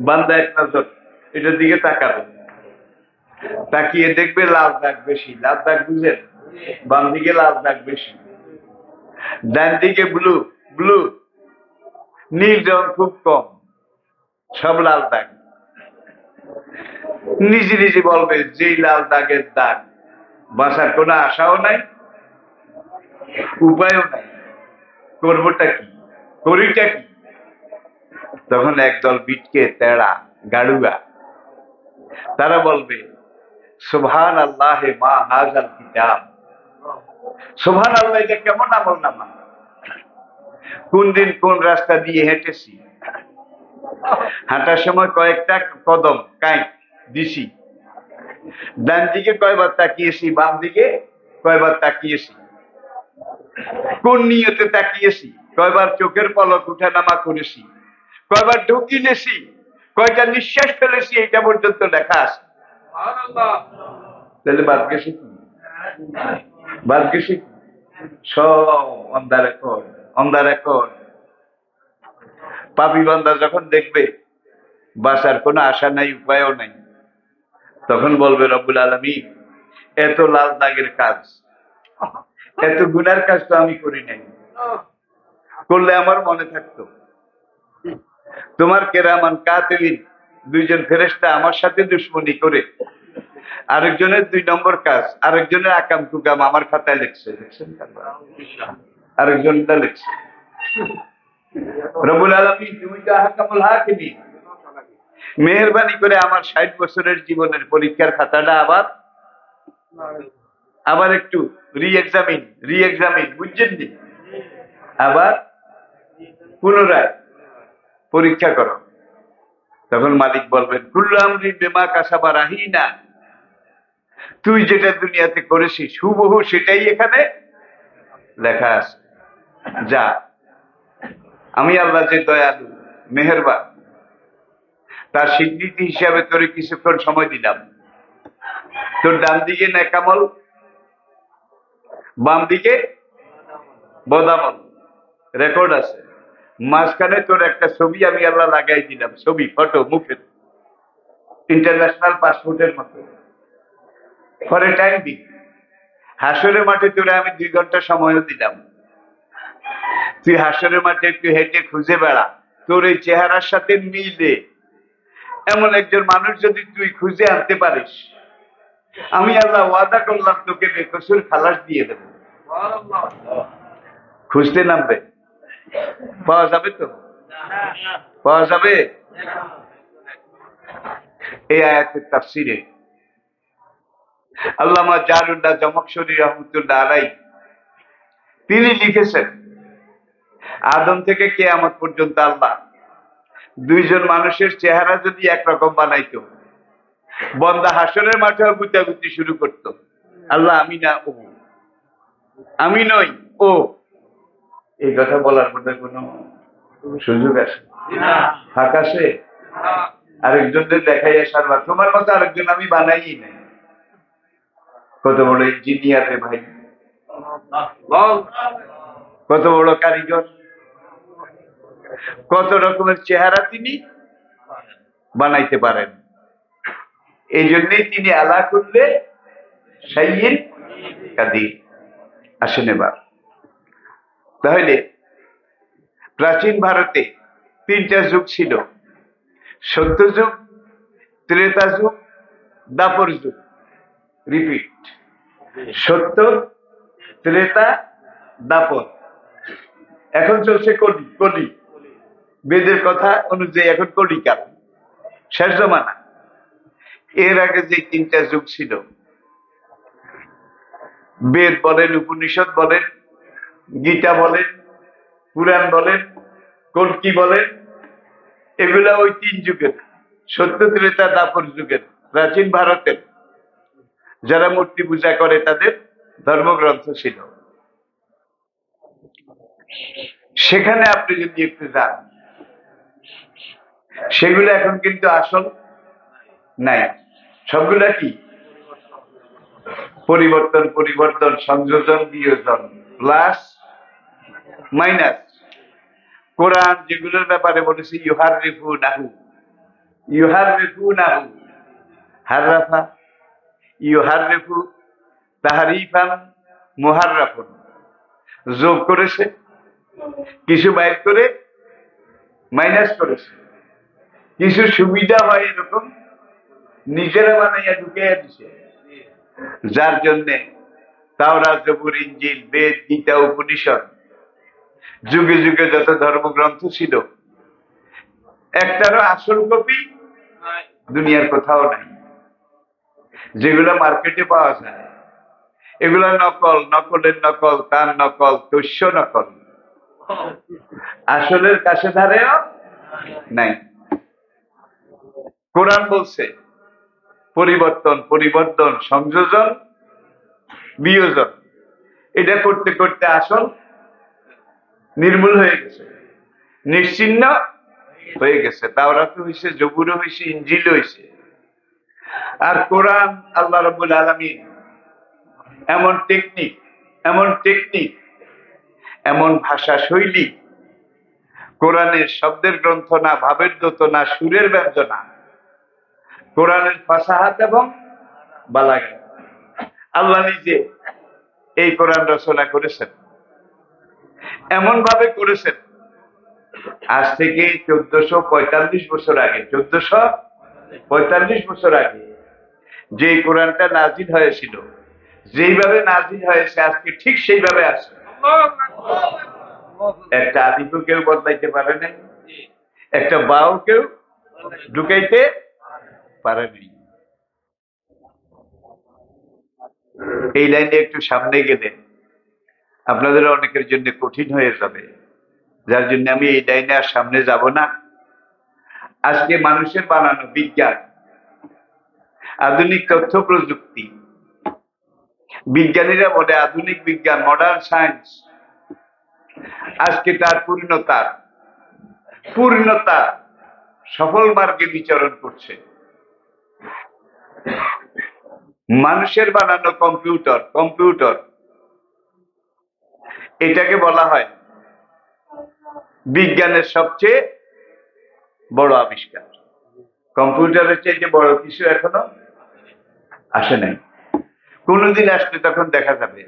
বান্দা এক নজর এটার দিকে তাকাবে, তাকিয়ে দেখবে লাল দাগ বেশি। লাল দাগ বুঝেন? বাম দিকে লাল দাগ বেশি, ডান দিকে ব্লু। ব্লু নীল রং খুব কম, সব লাল দাগ। নিজে নিজে বলবে যেই লাল দাগের দাগ, বাঁচার কোনো আশাও নাই, উপায়ও নাই, করবোটা কি, করিটা কি? তখন একদল বিটকে তেড়া গাড়ুয়া তারা বলবে সুবহান আল্লাহ মা হাজাল কিতাব। সুবহান আল্লাহ, এটা কেমন আমল নামা? কোন দিন কোন রাস্তা দিয়ে হেঁটেছি, হাঁটার সময় কয়েকটা কদম কাই দিছি, ডান দিকে কয়বার তাকিয়েছি, বাম দিকে কয়বার তাকিয়েছি, কোন নিয়তে তাকিয়েছি, কয়বার চোখের পলক উঠা নামা করেছি, কয়বার ঢুকি নেছি, কয়টা নিঃশ্বাস ফেলেছি, এটা পর্যন্ত লেখা আছে। তাহলে বাদ গেছে কি? বাদ গেছে কি? সব অন দা রেকর্ড। পাপী বান্দা যখন দেখবে বাঁচার কোনো আশা নাই, উপায়ও নাই, তখন বলবে রব্বুল আলামিন, এত লাল দাগের কাজ, এত গুনার কাজ তো আমি করি নাই, করলে আমার মনে থাকতো। তোমার কেরামান কাতিবিন দুইজন ফেরেশতা আমার সাথে দুশ্মনী করে আরেকজনের 2 নম্বর কাজ, আরেকজনের আকাম কুকাম আমার খাতায় লিখছে। আরেকজনটা লিখছে। রব্বুল আলামিন, তুমি তো আহকামুল হাকিমিন, মেহেরবানি করে আমার 60 বছরের জীবনের পরীক্ষার খাতাটা আবার একটু রি-এক্সামিন বুঝছেন নি, আবার পুনরায় পরীক্ষা করো। তখন মালিক বলবেন কুল্লু আমরি বিমা কাসাবা রাহিনা, তুই যেটা দুনিয়াতে করেছিস হুবহু সেটাই এখানে লেখা আছে। যা, আমি আল্লাহ যে দয়ালু মেহেরবান, তার স্বীকৃতি হিসাবে তোরে কিছুক্ষণ সময় দিলাম। তোর ডান দিকে নেকামল, বাম দিকে বদামল রেকর্ড আছে, মাঝখানে তোর একটা ছবি আমি আল্লাহ লাগাই দিলাম, ছবি ফটো মুখের, ইন্টারন্যাশনাল পাসপোর্টের মতো। পরে টাইম দিই, হাসরের মাঠে তোরে আমি 2 ঘন্টা সময়ও দিলাম। তুই হাসরের মাঠে একটু হেঁটে খুঁজে বেড়া, তোর এই চেহারার সাথে মিলে এমন একজন মানুষ যদি তুই খুঁজে আনতে পারিস, আমি আল্লাহ ওয়াদা করলাম তোকে বেকসুর খালাস দিয়ে দেব। খুঁজতে নামবে, পাওয়া যাবে তো? পাওয়া যাবে? এই আয়াতের তাফসিরে আল্লামা জারুল্লাহ জমকশরী রহমতুল্লাহ আলাইহি তিনি লিখেছেন, আদম থেকে কিয়ামত পর্যন্ত আল্লাহ 2 জন মানুষের চেহারা যদি একরকম বানাইতো, বন্দা হাসরের মাঠেও গুতাগুতি শুরু করতো, আল্লাহ আমি না ও, আমি নই ও, এই কথা বলার মধ্যে কোনো সুযোগ আছে? আকাশে আরেকজনদের দেখাই সারবা, তোমার মতো আরেকজন আমি বানাই নাই। কত বড় ইঞ্জিনিয়ার রে ভাই, কত বড় কারিগর, কত রকমের চেহারা তিনি বানাইতে পারেন। এই জন্যই তিনি আলা করলে সাইয়্যিদ কাদির। আসেন এবার, তাহলে প্রাচীন ভারতে 3টা যুগ ছিল, সত্য যুগ, ত্রেতা যুগ, দাপর যুগ। রিপিট, সত্য, ত্রেতা, দাপর। এখন চলছে কলি। বেদের কথা অনুযায়ী এখন কলিকাল, শেষ জমানা। এর আগে যে 3টা যুগ ছিল, বেদ বলেন, উপনিষদ বলেন, গীতা বলেন, পুরাণ বলেন, কল্কি বলেন, এগুলা ওই 3 যুগের, সত্য, ত্রেতা, দাপর যুগের প্রাচীন ভারতের যারা মূর্তি পূজা করে তাদের ধর্মগ্রন্থ ছিল। সেখানে আপনি যদি একটু যান, সেগুলো এখন কিন্তু আসল নাই। সবগুলা কি? পরিবর্তন, পরিবর্তন, সংযোজন, বিয়োজন, প্লাস মাইনাস। কোরআন যেগুলোর ব্যাপারে বলেছে ইউহাররিফুনাহু, ইউহাররিফুনাহু, হাররাফা, ইউহাররিফু তাহরিফান মুহাররাফুন, যোগ করেছে, কিছু বাইর করে মাইনাস করেছে, কিছু সুবিধা হয় এরকম নিজেরা বানাইয়া ঢুকিয়ে দিছে, যার জন্যে তাওরাত, জবুর, ইনজিল, বেদ, গীতা, উপনিষদ, যুগে যুগে যত ধর্মগ্রন্থ ছিল, একটারও আসল কপি দুনিয়ার কোথাও নাই। যেগুলো মার্কেটে পাওয়া যায় এগুলা নকল, নকলের নকল, তার নকল, তস্য নকল, আসলের কাছে ধারেও নাই। কোরআন বলছে পরিবর্তন, পরিবর্তন, সংযোজন, বিয়োজন, এটা করতে করতে আসল নির্মূল হয়ে গেছে, নিশ্চিহ্ন হয়ে গেছে। তাওরাত হইছে, জবুর হইছে, ইনজিল হইছে। আর কোরআন আল্লাহ রাব্বুল আলামিন এমন টেকনিক, এমন টেকনিক, এমন ভাষা শৈলী, কোরআনের শব্দের গ্রন্থ না, ভাবের দোত না, সুরের ব্যঞ্জনা, কোরআনের ফাসাহাত এবং বালাগাত। আল্লাহ নিজে এই কোরআন রচনা করেছেন, এমন ভাবে করেছেন, আজ থেকে 1445 বছর আগে, 1445 বছর আগে যে কোরআনটা নাজিল হয়েছিল, যেইভাবে নাজিল হয়েছে আজকে ঠিক সেইভাবে আছে। একটা আলিফও কেউ বদলাইতে পারে নাই, একটা বাও কেউ ঢুকাইতে পারে নাই। এই লাইনে একটু সামনে গেলে আপনাদের অনেকের জন্য কঠিন হয়ে যাবে, যার জন্য আমি এই লাইনে আর সামনে যাব না। আজকে মানুষের বানানো বিজ্ঞান, আধুনিক তথ্য প্রযুক্তি, বিজ্ঞানীরা বলে আধুনিক বিজ্ঞান, মডার্ন সায়েন্স, আজকে তার পূর্ণতা সফল মার্গে বিচরণ করছে। মানুষের বানানো কম্পিউটার এটাকে বলা হয় বিজ্ঞানের সবচেয়ে বড় আবিষ্কার। কম্পিউটারের চাইতে বড় কিছু এখনো আসে নাই, কোনদিন আসলে তখন দেখা যাবে।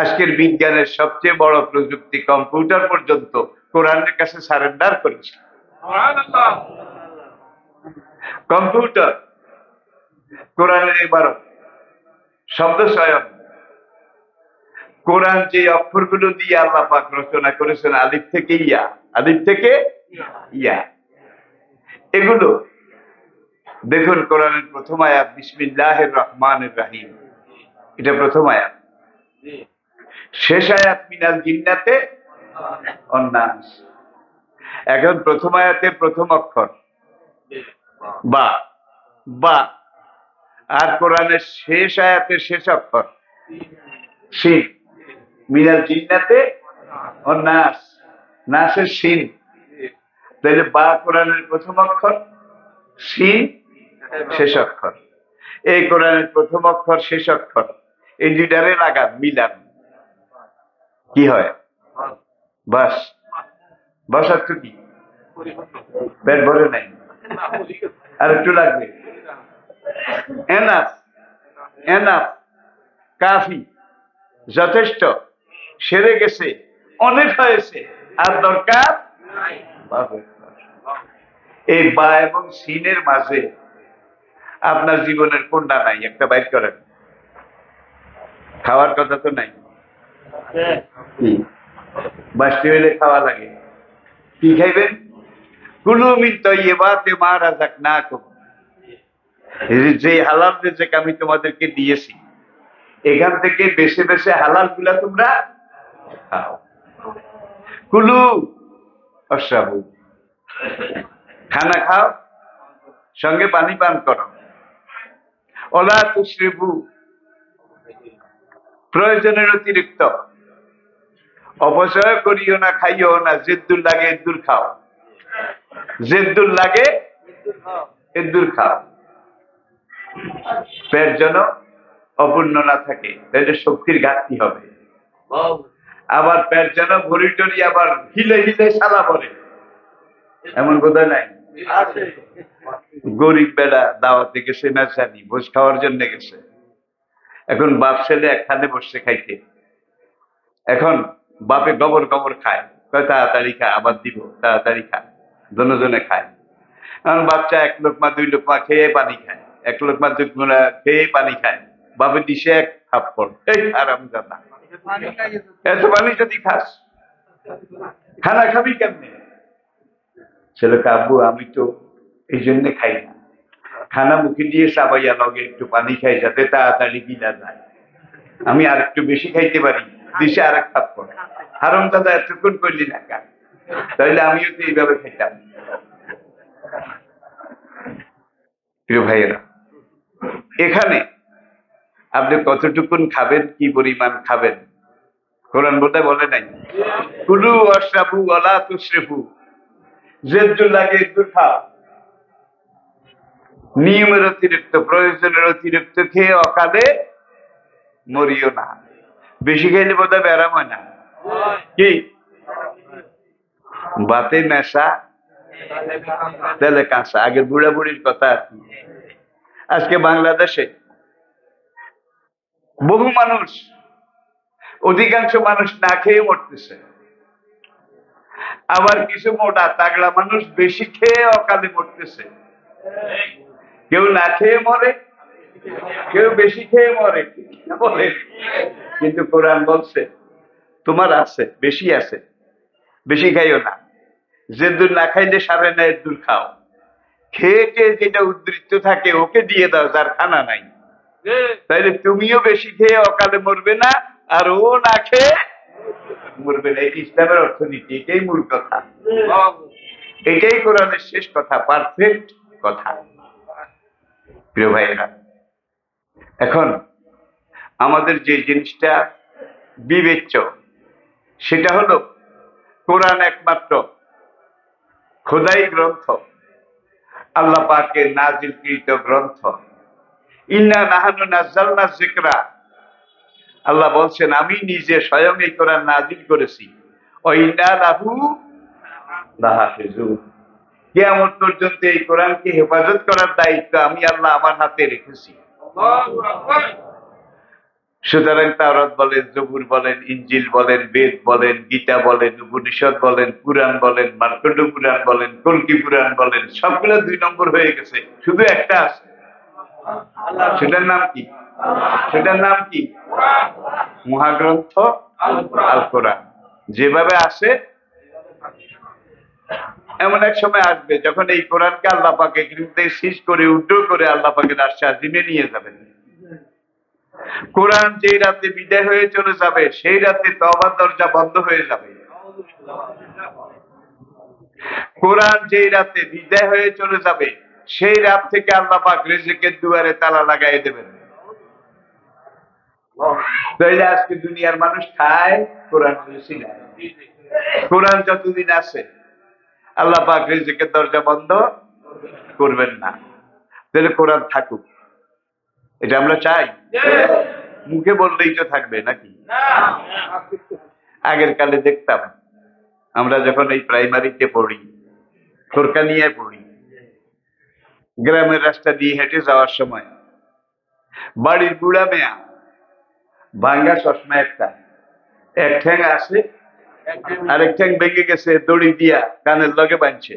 আজকের বিজ্ঞানের সবচেয়ে বড় প্রযুক্তি কম্পিউটার পর্যন্ত কোরআনের কাছে সারেন্ডার করেছে। কম্পিউটার কোরআনের ইবারত, শব্দ স্বয়ং। কোরআন যে অক্ষরগুলো দিয়ে আল্লাহ পাক রচনা করেছেন, আলিফ থেকে ইয়া, আলিফ থেকে ইয়া, এগুলো দেখুন। কোরআনের প্রথম আয়াত বিসমিল্লাহির রহমানির রহিম, এটা প্রথম আয়াত। শেষ আয়াত মিনাল জিন্নাতে ওয়ান নাস। এখন প্রথম আয়াতের প্রথম অক্ষর বা, বা, আর কোরআনের শেষ আয়াতের শেষ অক্ষর সিন। মিনাল জিন্নাতে ওয়ান নাস, নাসের সিন। তাহলে বা কোরআনের প্রথম অক্ষর, সিন শেষ অক্ষর। এই কোরআনের প্রথম অক্ষর শেষ অক্ষর, এই দুইটারে লাগান, মিলান, কি হয়? বাস। বাস অর্থ কি? পেট ভরে নাই, আর একটু লাগবে। এনাফ, এনাফ, কাফি, যথেষ্ট, সেরে গেছে, অনেক হয়েছে, আর দরকার। এই বা এবং সিনের মাঝে আপনার জীবনের কোনটা নাই? একটা বাইর করেন। খাওয়ার কথা তো নাই, বাসটি হইলে খাওয়া লাগে। কি খাইবেন? কুলু মিন তাইয়্যিবাতি মা রাযাকনাকুম, যে হালাল রিজিক আমি তোমাদেরকে দিয়েছি, এখান থেকে বেছে বেছে হালাল গুলা তোমরা খাও। কুলু ওয়াশরাবু, খানা খাও, সঙ্গে পানি পান করো। ওয়ালা তুসরিফু, প্রয়োজনের অতিরিক্ত অপচয় করিও না, খাইও না। জিদ্দুর লাগে ইদ্দুর খাও, জিদ্দুর লাগে ইদ্দুর খাও। পেট যেন অপূর্ণ না থাকে, তাহলে শক্তির ঘাটতি হবে। আবার পেট যেন ভরি টরি আবার হিলে হিলে সালা পড়ে, এমন বোধ নাই? গরিব বেড়া দাওয়াতে গেছে, না জানি ভোজ খাওয়ার জন্য গেছে। এখন বাপ ছেলে একখানে বসে খাইতে, এখন বাপে গবর গবর খায়, তাড়াতাড়ি খায়, আবার দিব, তাড়াতাড়ি খায়, দুজনে খায়। এখন বাচ্চা এক লোকমা দুই লোকমা খেয়ে পানি খায়, এক লোকমা দুই লোকমা খেয়ে পানি খায়, বাপে দিছে এক থাপ্পড়, এই হারামজাদা, এত পানি যদি খাস খানা খাবি কেমনে? ছেলেকে, আব্বু আমি তো এই জন্য খাই না, খানা মুখে দিয়ে চাবাইয়া লগে একটু পানি খাই যাতে তাড়াতাড়ি গিলা যায়, আমি আর একটু বেশি খাইতে পারি, দিছে আর এক থাপ্পড়। হারামজাদা এতক্ষণ করলি না কেন? তাইলে আমিও তো এইভাবে খাইতাম। প্রিয় ভাইয়েরা, এখানে আপনি কতটুকুন খাবেন, কি পরিমাণ খাবেন, কোরআন বোধহয় বলে নাই, কুলু ওয়াশরাবু ওয়ালা তুসরিফু, যেদুর লাগে একটু খাও, নিয়মের অতিরিক্ত, প্রয়োজনের অতিরিক্ত খেয়ে অকালে মরিও না। বেশি খাইলে বোধহয় ব্যারাম হয় না, কি বাতে নেশা তেলে কাঁচা, আগের বুড়া বুড়ির কথা আর কি। আজকে বাংলাদেশে বহু মানুষ, অধিকাংশ মানুষ না খেয়ে মরতেছে, আবার কিছু মোটা তাগড়া মানুষ বেশি খেয়ে অকালে মরতেছে। কেউ না খেয়ে মরে, কেউ বেশি খেয়ে মরে, বলে। কিন্তু কোরআন বলছে তোমার আছে, বেশি আছে, বেশি খাইও না, যে দূর না খাইলে সারে না এর দূর খাও, খেয়ে খেয়ে যেটা উদ্বৃত্ত থাকে ওকে দিয়ে দাও যার খানা নাই, তাইলে তুমিও বেশি খেয়ে অকালে মরবে না, আর ও না খেয়ে মরবে না। এটি ইসলামের অর্থনীতি, এটাই মূল কথা, এটাই কোরআনের শেষ কথা, পারফেক্ট কথা। প্রিয় ভাইয়েরা, এখন আমাদের যে জিনিসটা বিবেচ্য সেটা হলো কোরআন একমাত্র খোদাই গ্রন্থ, আল্লাহ পাকের নাজিলকৃত গ্রন্থ। ইন্না নাহানু নাযালনা যিকরা, আল্লাহ বলছেন আমি নিজে স্বয়ং এই কোরআন নাজিল করেছি, ওয়া ইন্না লাহু লাহাফিজুন, কিয়ামত পর্যন্ত এই কোরআনকে হেফাজত করার দায়িত্ব আমি আল্লাহ আমার হাতে রেখেছি। সুতরাং তাওরাত বলেন, জবুর বলেন, ইনজিল বলেন, বেদ বলেন, গীতা বলেন, উপনিষদ বলেন, পুরাণ বলেন, মার্কণ্ড পুরাণ বলেন, কল্কি পুরাণ বলেন, সবগুলো 2 নম্বর হয়ে গেছে, শুধু একটা আছে, সেটার নাম কি? সেটার নাম কি? মহাগ্রন্থ আল কোরআন। যেভাবে আসে এমন এক সময় আসবে যখন এই কোরআনকে আল্লাহ পাক এখান থেকে সিজ করে উড্ডো করে আল্লাহ পাকের আরশে আজিমে নিয়ে যাবেন। কোরআন যেই রাতে বিদায় হয়ে চলে যাবে সেই রাতে তওবার দরজা বন্ধ হয়ে যাবে। কোরআন যেই রাতে বিদায় হয়ে চলে যাবে সেই রাত থেকে আল্লাহ পাক রিজিকের দুয়ারে তালা লাগাই দেবেন। তাইলে আজকে দুনিয়ার মানুষ খায়, কোরআন বেশি না। কোরআন যতদিন আছে আল্লাহ পাক রিজিকের দরজা বন্ধ করবেন না। তাহলে কোরআন থাকুক, এটা আমরা চাই? মুখে বললেই তো থাকবে নাকি? আগের কালে দেখতাম আমরা যখন এই প্রাইমারিতে পড়ি, ফোরকানিয়ায় পড়ি, গ্রামের রাস্তা দিয়ে হেঁটে যাওয়ার সময় বাড়ির বুড়া মেয়া ভাঙ্গা চশমা একটা, এক ঠ্যাং আসে আরেক ঠ্যাং ভেঙে গেছে, দড়ি দিয়া কানের লগে বাঁধছে,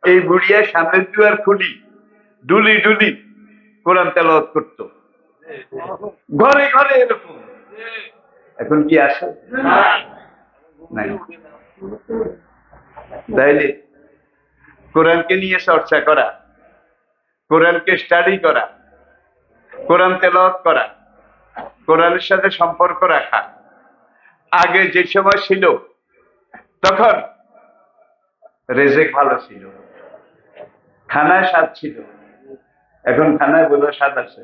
এই বুড়িয়া সামনের দুয়ার খুলি ডুলি ডুলি কোরআন তেলাওয়াত করতো, ঘরে ঘরে এরকম। এখন কি আসে? নাই। তাইলে কোরআনকে নিয়ে চর্চা করা, কোরআনকে স্টাডি করা, কোরআন তেলাওয়াত করা, কোরআনের সাথে সম্পর্ক রাখা আগে যে সময় ছিল তখন রেজেক ভালো ছিল, খানায় স্বাদ ছিল। এখন খানায় বোধহয় স্বাদ আছে?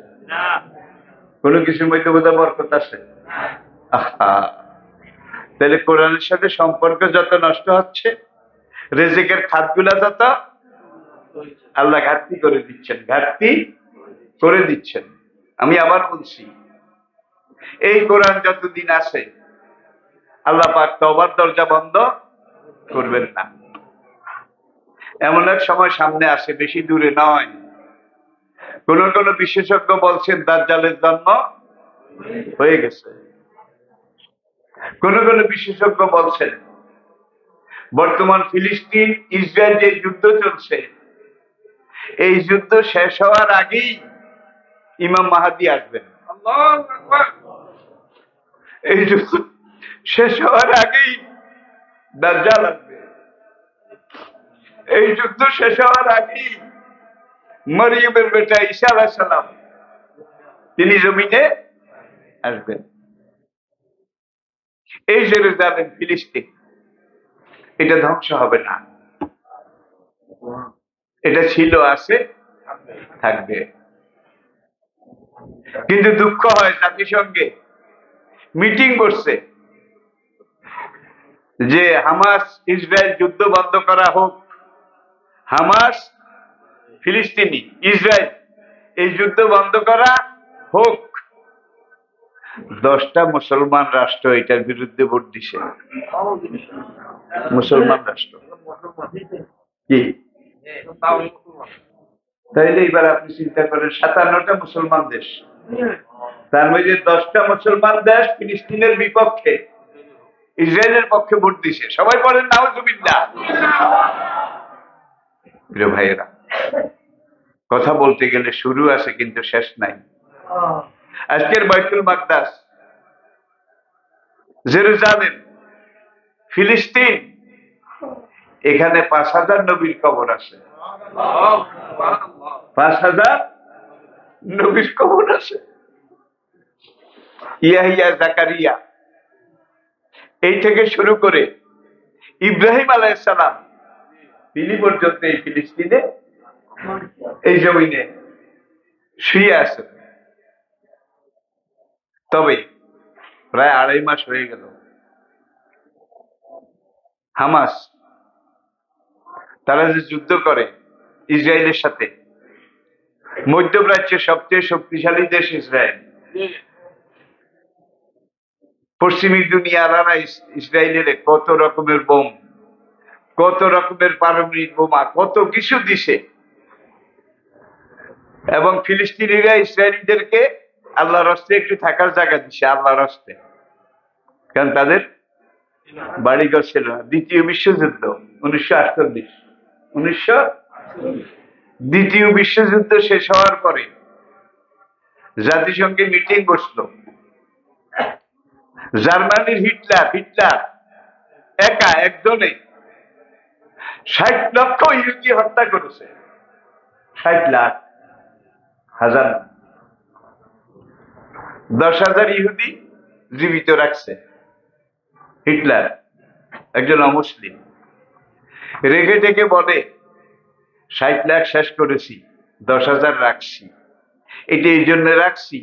কোনো কিছুর মধ্যে বোধহয় বরকত আছে? তাহলে কোরআনের সাথে সম্পর্ক যত নষ্ট হচ্ছে, রেজেকের খাতগুলা যত আল্লাহ ঘাটতি করে দিচ্ছেন, ঘাটতি করে দিচ্ছেন। আমি আবার বলছি, এই কোরআন যতদিন আছে আল্লাহ পাক তওবার দরজা বন্ধ করবেন না। এমন এক সময় সামনে আসে, বেশি দূরে নয়। কোন কোন বিশেষজ্ঞ বলছেন দাজ্জালের জন্ম হয়ে গেছে। কোন কোন বিশেষজ্ঞ বলছেন বর্তমান ফিলিস্তিন ইসরায়েল যে যুদ্ধ চলছে, এই যুদ্ধ শেষ হওয়ার আগেই ইমাম মাহাদি আসবেন। এই যুদ্ধ শেষ হওয়ার আগেই দাজ্জাল আসবে। এই যুদ্ধ শেষ হওয়ার আগেই মরিয়মের বেটা ঈসা আলাইহিস সালাম তিনি জমিনে আসবেন। এই জেরুজালেম ফিলিস্তিন এটা ধ্বংস হবে না, এটা ছিল, আছে, থাকবে। কিন্তু দুঃখ হয় জাতিসংঘে মিটিং করছে যে হামাস ইসরায়েল যুদ্ধ বন্ধ করা হোক, হামাস ফিলিস্তিনি ইসরায়েল এই যুদ্ধ বন্ধ করা হোক। 10টা মুসলমান রাষ্ট্র এটার বিরুদ্ধে ভোট দিছে। মুসলমান রাষ্ট্র কি? তাইলে এবার আপনি চিন্তা করেন, 57টা মুসলমান দেশ, তার মধ্যে 10টা মুসলমান দেশ ফিলিস্তিনের বিপক্ষে, ইসরায়েলের পক্ষে ভোট দিছে। সবাই বলেন নাউজুবিল্লাহ। প্রিয় ভাইয়েরা, কথা বলতে গেলে শুরু আছে কিন্তু শেষ নাই। আজকের বাইতুল মাকদাস, জেরুজালেম, ফিলিস্তিন, এখানে 5000 নবীর কবর আছে। 5000 নবীর কবর আছে। ইয়াহিয়া, জাকারিয়া, এই থেকে শুরু করে ইব্রাহিম আলাইহিস সালাম, তিনি পর্যন্ত এই ফিলিস্তিনে, এই জমিনে শুয়ে আছেন। তবে প্রায় 2.5 মাস হয়ে গেল হামাস তারা যে যুদ্ধ করে ইসরায়েলের সাথে, মধ্যপ্রাচ্যের সবচেয়ে শক্তিশালী দেশ ইসরায়েল, পশ্চিমী দুনিয়ারা ইসরায়েলের কত রকমের বোম, কত রকমের পারমাণবিক বোমা, কত কিছু দিছে। এবং ফিলিস্তিনিরা ইসরায়েলিদেরকে আল্লাহর রাস্তে একটু থাকার জায়গা দিছে, আল্লাহর রাস্তে, কারণ তাদের বাড়িঘর ছিল না। দ্বিতীয় বিশ্বযুদ্ধ 1948, দ্বিতীয় বিশ্বযুদ্ধ শেষ হওয়ার পরে জাতিসংঘে মিটিং বসলো। জার্মানির হিটলার একা একজনে 60 লক্ষ ইহুদি হত্যা করেছে। 60 লাখ, হাজার, 10,000 ইহুদি জীবিত রাখছে। হিটলার একজন অমুসলিম, রেগে টেগে বলে 60 লাখ শেষ করেছি, 10,000 রাখছি। এটা এই জন্য রাখছি,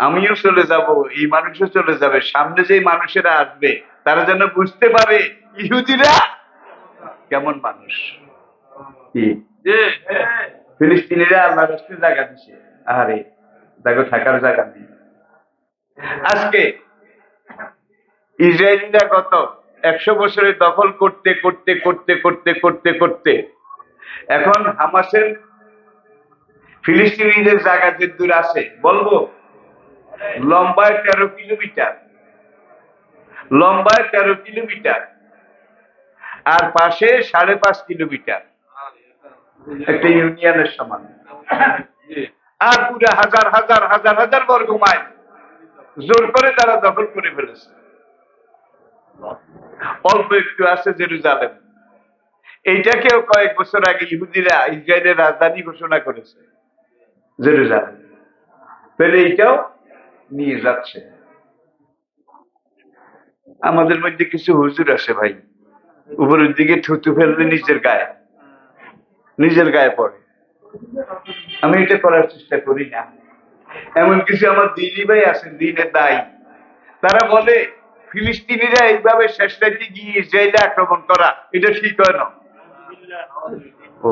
আমিও চলে যাব, এই মানুষও চলে যাবে, সামনে যে মানুষেরা আসবে তারা যেন বুঝতে পারে ইহুদিরা কেমন মানুষ। ফিলিস্তিনিরা আল্লাহ রাস্তে জায়গা দিছে, আরে দেখো থাকার জায়গা নেই। আজকে ইসরায়েলিরা গত 100 বছরে দখল করতে করতে করতে করতে করতে করতে এখন হামাসের ফিলিস্তিনিদের জায়গা যে দূর আছে বলবো, লম্বায় 13 কিলোমিটার, লম্বায় 13 কিলোমিটার, আর পাশে 5.5 কিলোমিটার, একটা ইউনিয়নের সমান। আর পুরো হাজার হাজার হাজার হাজার বর্গ মাইল জোর করে তারা দখল করে ফেলেছে। অল্প একটু আছে জেরুজালেম, এইটাকেও কয়েক বছর আগে ইহুদিরা ইসরায়েলের রাজধানী ঘোষণা করেছে, জেরুজালেম। তাহলে এইটাও নিয়ে যাচ্ছে। আমাদের মধ্যে কিছু হুজুর আছে ভাই, উপরের দিকে থুতু ফেললে নিজের গায়ে পড়ে। আমি এটা করার চেষ্টা করি না। এমন কিছু আমার দিনী ভাই আছেন, দিনের দায়ী, তারা বলে ফিলিস্তিনিরা এইভাবে শেষ রাতে গিয়ে ইসরায়েলে আক্রমণ করা এটা ঠিক হয় না। ও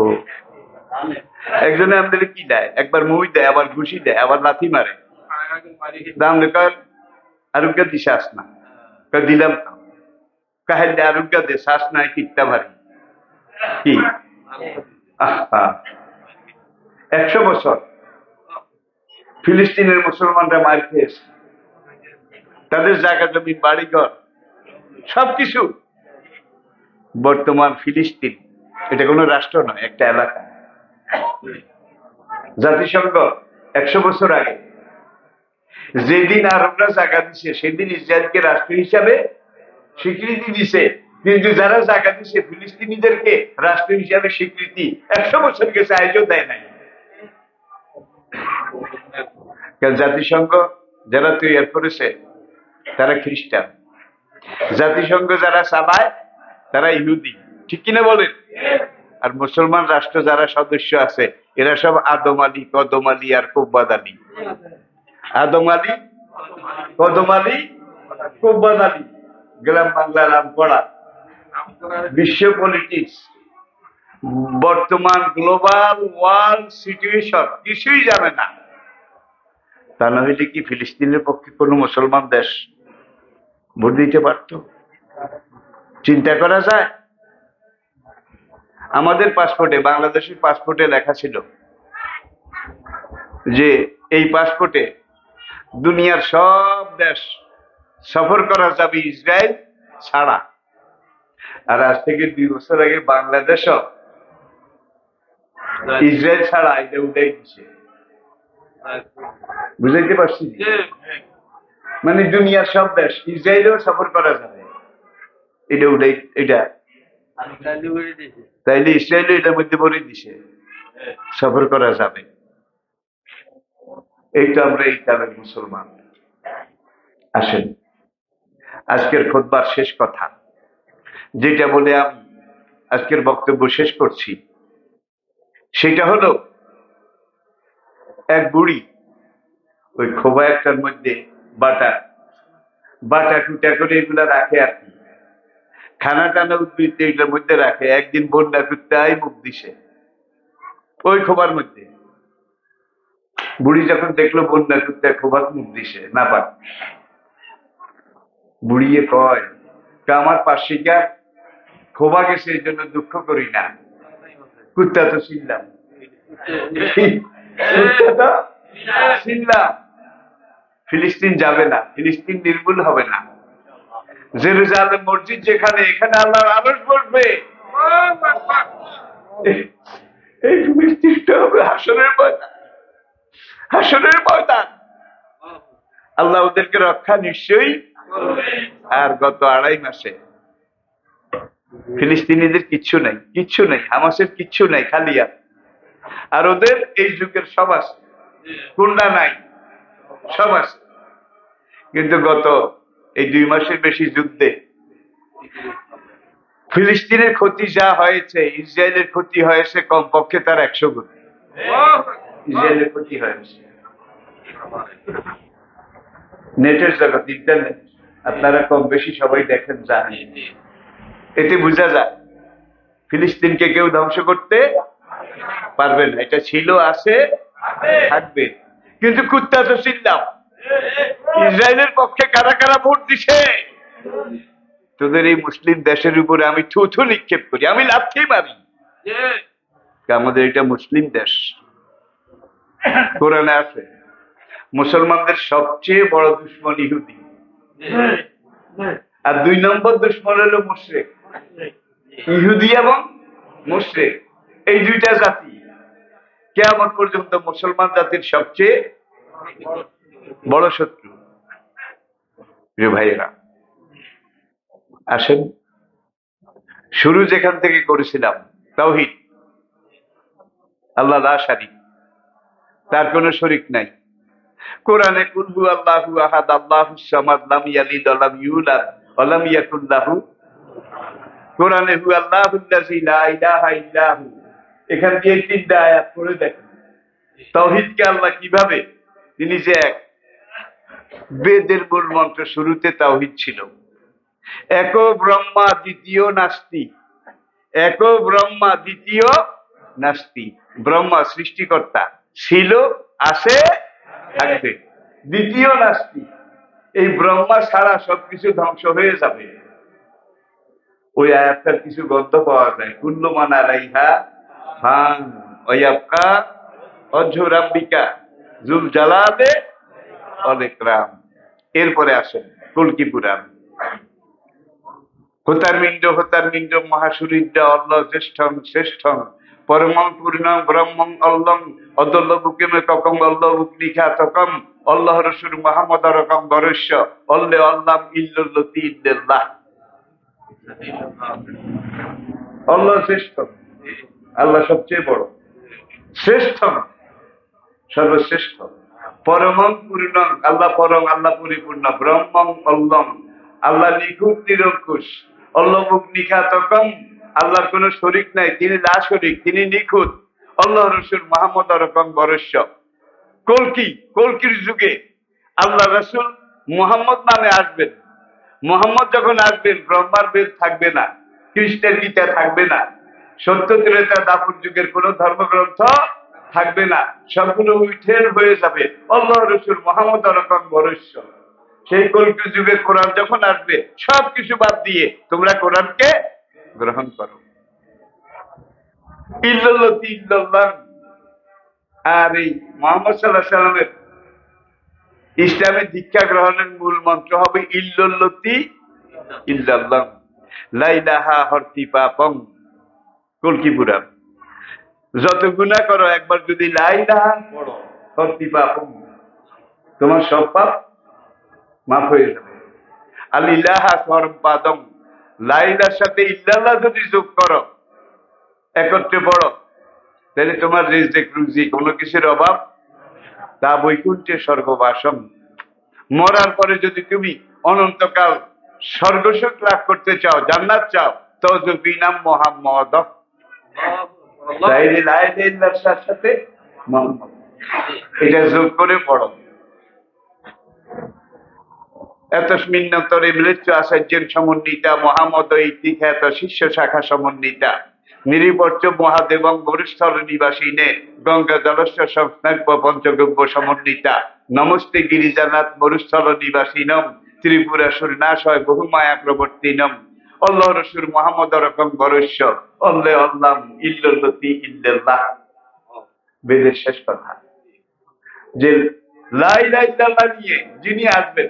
একজনে আমাদের কি দেয়, একবার মই দেয়, আবার ঘুষি দেয়, আবার লাথি মারে। দাম কয় আরোগ্য দি শ্বাস না, দিলাম তো কাহিলে আরোগ্য দে শ্বাস নাই কিটটা ভারী কি। 100 বছর ফিলিস্তিনের মুসলমানরা মার খেয়েছে, তাদের জায়গা জমি বাড়িঘর সবকিছু। বর্তমান ফিলিস্তিন এটা কোনো রাষ্ট্র নয়, একটা এলাকা। জাতিসংঘ 100 বছর আগে যেদিন আরবরা জায়গা দিছে সেদিন ইসরায়েলকে রাষ্ট্র হিসাবে স্বীকৃতি দিছে, কিন্তু যারা জায়গা দিছে ফিলিস্তিনিদেরকে রাষ্ট্র হিসাবে স্বীকৃতি 100 বছর গেছে আজও দেয় নাই। জাতিসংঘ যারা তৈরি করেছে তারা খ্রিস্টান, জাতিসংঘ যারা চালায় তারা ইহুদি, ঠিক কিনা বলেন? আর মুসলমান রাষ্ট্র যারা সদস্য আছে এরা সব আদম আলী, কদম আলী আর কুব্বাদ আলী। আদম আলী, কদম আলী, কুব্বাদ আলী। গ্রাম বাংলা নাম পড়া, বিশ্ব পলিটিক্স, বর্তমান গ্লোবাল ওয়ার্ল্ড সিচুয়েশন কিছুই জানে না। তা না হইলে কি ফিলিস্তিনের পক্ষে কোনো মুসলমান দেশ ভোট দিতে পারত? চিন্তা করা যায়? আমাদের পাসপোর্টে, বাংলাদেশের পাসপোর্টে লেখা ছিল যে এই পাসপোর্টে দুনিয়ার সব দেশ সফর করা যাবে ইসরায়েল ছাড়া। আর আজ থেকে 2 বছর আগে বাংলাদেশও ইসরায়েল ছাড়া এটা উঠাই দিচ্ছে। বুঝাইতে পারছি? মানে দুনিয়ার সব দেশ ইসরায়েলেও সফর করা যাবে, এটা উঠাই, এটা তাইলে ইসরায়েল এটার মধ্যে পড়ে দিছে, সফর করা যাবে। এইটা আমরা এই কালের মুসলমান। আসেন আজকের খুতবার শেষ কথা, যেটা বলে আমি আজকের বক্তব্য শেষ করছি, সেটা হলো এক বুড়ি ওই খোবা একটার মধ্যে বাটা বাটা টুটা করে এগুলা রাখে আর কি, খানা টানা উদ্ভিদ এগুলোর মধ্যে রাখে। একদিন বন্যা করতে মুখ দিছে ওই খোবার মধ্যে। বুড়ি যখন দেখলো বন্যা করতে খোবার মুখ দিছে না পার, বুড়িয়ে কয় আমার পাশিকার খোবা গেছে এই জন্য দুঃখ করি না, কুত্তা তো চিনলাম, চিনলাম। ফিলিস্তিন যাবে না, ফিলিস্তিন নির্মূল হবে না। জেরুজালেম মসজিদ যেখানে, এখানে আল্লাহর আরশ বসবে। এই ফিলিস্তিনটা হবে হাসরের ময়দান, হাসরের ময়দান। আল্লাহ ওদেরকে রক্ষা নিশ্চয়ই। আর গত 2.5 মাসে ফিলিস্তিনিদের কিচ্ছু নাই, কিচ্ছু নেই, হামাসের কিচ্ছু নাই, খালি আর ওদের এই যুগের সব আছে, কোনটা নাই, সব আছে। কিন্তু গত এই 2 মাসের বেশি যুদ্ধে ফিলিস্তিনের ক্ষতি যা হয়েছে, ইসরায়েলের ক্ষতি হয়েছে কমপক্ষে তার 100 গুণ। ইসরায়েলের ক্ষতি হয়েছে। নেটের জগৎ, ইন্টারনেট আপনারা কম বেশি সবাই দেখেন, জানেন, এতে বোঝা যায় ফিলিস্তিনকে কেউ ধ্বংস করতে পারবে না। এটা ছিল, আছে, থাকবে। কিন্তু কুত্তা তো চিনলাম। ইসরায়েলের পক্ষে কারা কারা ভোট দিছে? তোদের এই মুসলিম দেশের উপরে আমি থুথু নিক্ষেপ করি, আমি লাথি মারি। আমাদের এটা মুসলিম দেশ, কোরআনে আছে মুসলমানদের সবচেয়ে বড় দুশ্মন ইহুদি, আর 2 নম্বর দুশ্মন হলো মুশরিক। ইহুদি এবং মুশরিক এই 2টা জাতি কিয়ামত পর্যন্ত মুসলমান জাতির সবচেয়ে বড় শত্রু। প্রিয় ভাইয়েরা, আসেন শুরু যেখান থেকে করেছিলাম, তাওহীদ, আল্লাহ লা শারীক, তার কোনো শরীক নাই। কোরআনে কুল হু আল্লাহু আহাদ আল্লাহুস সামাদ লাম ইয়ালিদ ওয়া লাম ইউলাদ ওয়া লাম ইয়াকুল লাহু, কোরআনে হু আল্লাহুল্লাযী লা ইলাহা ইল্লা হু, এখান দিয়ে 3টা আয়াত পড়ে দেখেন তাওহীদকে আল্লাহ কিভাবে, তিনি যে এক। বেদের মূল মন্ত্র শুরুতে তাওহীদ ছিল, এক ব্রহ্মা দ্বিতীয় নাস্তি, এক ব্রহ্মা দ্বিতীয় নাস্তি। ব্রহ্মা সৃষ্টিকর্তা, ছিল, আছে, থাকবে। দ্বিতীয় নাস্তিক, এই ব্রহ্মা ছাড়া সবকিছু ধ্বংস হয়ে যাবে। ওই আয়াতটার কিছু গদ্য পাওয়া যায়, কুল্লু মান আলাইহা ফান ওয়া ইয়াবকা ওয়াজহু রাব্বিকা যুল জালালি ওয়াল ইকরাম। এরপরে আসেন কলকি পুরাণ। হোতার মিন্ড মহাসুরিদ্য অল্লাহ জ্যেষ্ঠং শ্রেষ্ঠং পরমং পূর্ণং ব্রহ্মং অল্লং অদল্ল বুকেমে ককং অল্লাহ বুকনিখা তকম আল্লাহ রসুল মোহাম্মদ রকম বরস্য অল্লে অল্লাম ইল্লতি ইল্লাল্লাহ। আল্লাহ শ্রেষ্ঠ, আল্লাহ সবচেয়ে বড়, শ্রেষ্ঠ, সর্বশ্রেষ্ঠ। পরমং পূর্ণং, আল্লাহ পরম, আল্লাহ পরিপূর্ণ। ব্রহ্মং অল্লম, আল্লাহ নিখুঁত নিরঙ্কুশ। অল্লমুখ নিখাতকম, আল্লাহর কোন শরিক নাই, তিনি লা শরিক, তিনি নিখুঁত। আল্লাহ রসুল মোহাম্মদ রকম বরস্য। কলকির যুগে আল্লাহ রসুল মোহাম্মদ নামে আসবেন। মোহাম্মদ যখন আসবেন, ব্রহ্মার বেদ থাকবে না, কৃষ্ণের গীতা থাকবে না, সত্য ত্রেতা দাপুর যুগের কোন ধর্মগ্রন্থ থাকবে না, সবগুলো উঠের হয়ে যাবে। আল্লাহ রসুল মোহাম্মদ রকম বরস্য। সেই কলকি যুগে কোরআন যখন আসবে, সবকিছু বাদ দিয়ে তোমরা কোরআনকে গ্রহণ করো। ইল্লাল্লাহি ইল্লাল্লাহ। আর এই মুহাম্মদ সাল্লাল্লাহু আলাইহি সাল্লামের ইসলামের দীক্ষা গ্রহণের মূল মন্ত্র হবে ইল্লাল্লাহি ইল্লাল্লাহ, লা ইলাহা হরতি পাপং। কলকি পুরাণ। যত গুনাহ করো, একবার যদি লা ইলাহা পড়ো, হরতি পাপং, তোমার সব পাপ মাফ হয়ে যাবে। আল ইলাহা সর্বাদম, লা ইলাহার সাথে ইল্লাল্লাহ যদি যোগ করো, একত্রে পড়ো, তাহলে তোমার রিজক রুজি কোনো কিছুর অভাব, তা বৈকুণ্ঠে স্বর্গবাসম। মরার পরে যদি তুমি অনন্তকাল স্বর্গসুখ লাভ করতে চাও, জান্নাত চাও, তো যদি নাম মোহাম্মদ, তাইলে লা ইলাহা ইল্লাল্লাহর সাথে মোহাম্মদ, এটা যোগ করে পড়ো। এতস্মিন্নতরে মৃত্যু আচার্যের সমন্বিতা মহামত ইতিখ্যাত শিষ্য শাখা সমন্বিতা নিরিবর্চ মহাদেবং মরুস্থল নিবাসীনে গঙ্গা জলস্ব সংস্নাল্প পঞ্চগব্য সমন্বিতা নমস্তে গিরিজানাথ মরুস্থল নিবাসীনম ত্রিপুরা সুরনাশয় বহুমায়া প্রবর্তিনম। আল্লাহ রসুল মোহাম্মদ রকম বরস্য অল্লে অল্লাম ইল্লাল্লাহি ইল্লাল্লাহ। বেদের শেষ কথা যে লা ইলাহা ইল্লাল্লাহ নিয়ে যিনি আসবেন,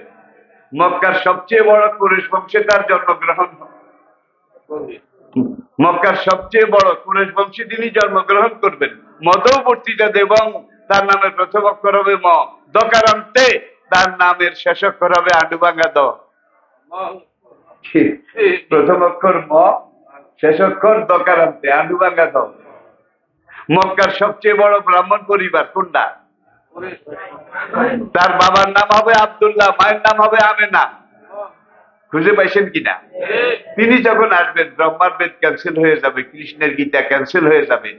মক্কার সবচেয়ে বড় কুরাইশ বংশে তার জন্মগ্রহণ। মক্কার সবচেয়ে বড় কুরাইশ বংশে তিনি জন্মগ্রহণ করবেন। মধ্যবর্তীটা দেবং, তার নামের প্রথম অক্ষর হবে ম, দকারান্তে তার নামের শেষ অক্ষর হবে আডুবাঙ্গা দ। প্রথম অক্ষর ম, শেষ অক্ষর দকারান্তে আডুবাঙ্গা দ। মক্কার সবচেয়ে বড় ব্রাহ্মণ পরিবার কোনটা? তার বাবার নাম হবে আব্দুল্লাহ, মায়ের নাম হবে আমেনা। খুঁজে পাইছেন কিনা? তিনি যখন আসবেন, ব্রহ্মার বেদ ক্যান্সেল হয়ে যাবে, কৃষ্ণের গীতা ক্যান্সেল হয়ে যাবে,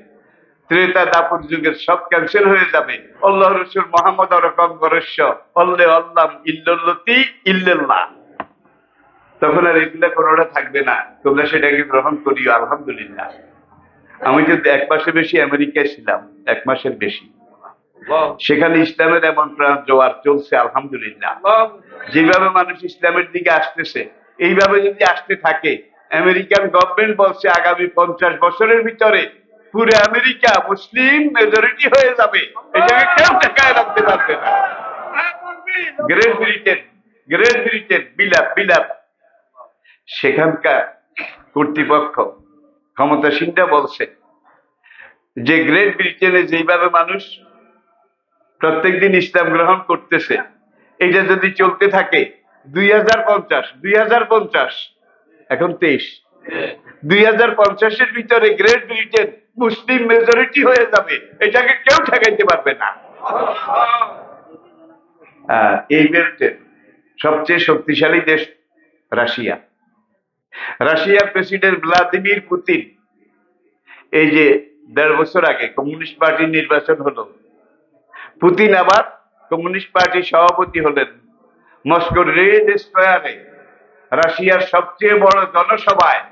ত্রেতা দাপুর যুগের সব ক্যান্সেল হয়ে যাবে। আল্লাহ রসুল মোহাম্মদ রকম বরস্য অল্লে অল্লাম ইল্লাল্লাহি ইল্লাল্লাহ। তখন আর এগুলা কোনোটা থাকবে না, তোমরা সেটাকে গ্রহণ করিও। আলহামদুলিল্লাহ, আমি কিন্তু 1 মাসের বেশি আমেরিকায় ছিলাম, 1 মাসের বেশি। সেখানে ইসলামের এমন প্রাণ জোয়ার চলছে, আলহামদুলিল্লাহ। যেভাবে মানুষ ইসলামের দিকে আসতেছে, এইভাবে যদি আসতে থাকে, আমেরিকান গভর্নমেন্ট বলছে আগামী 50 বছরের ভিতরে পুরো আমেরিকা মুসলিম মেজরিটি হয়ে যাবে। এটাকে কেউ ঠেকায় রাখতে পারবে না। গ্রেট ব্রিটেন বিলাপ সেখানকার কর্তৃপক্ষ ক্ষমতাসীনরা বলছে যে গ্রেট ব্রিটেনে যেভাবে মানুষ প্রত্যেকদিন ইসলাম গ্রহণ করতেছে, এটা যদি চলতে থাকে 2050 এখন 23, 2050-এর ভিতরে গ্রেট ব্রিটেন মুসলিম মেজরিটি হয়ে যাবে। এটাকে কেউ ঠেকাইতে পারবে না। এই বেল্টের সবচেয়ে শক্তিশালী দেশ রাশিয়া। রাশিয়ার প্রেসিডেন্ট ভ্লাদিমির পুতিন, এই যে 1.5 বছর আগে কমিউনিস্ট পার্টির নির্বাচন হলো, পুতিন আবার কমিউনিস্ট পার্টির সভাপতি হলেন। মস্কোর রেড স্কোয়ারে রাশিয়ার সবচেয়ে বড় জনসভায়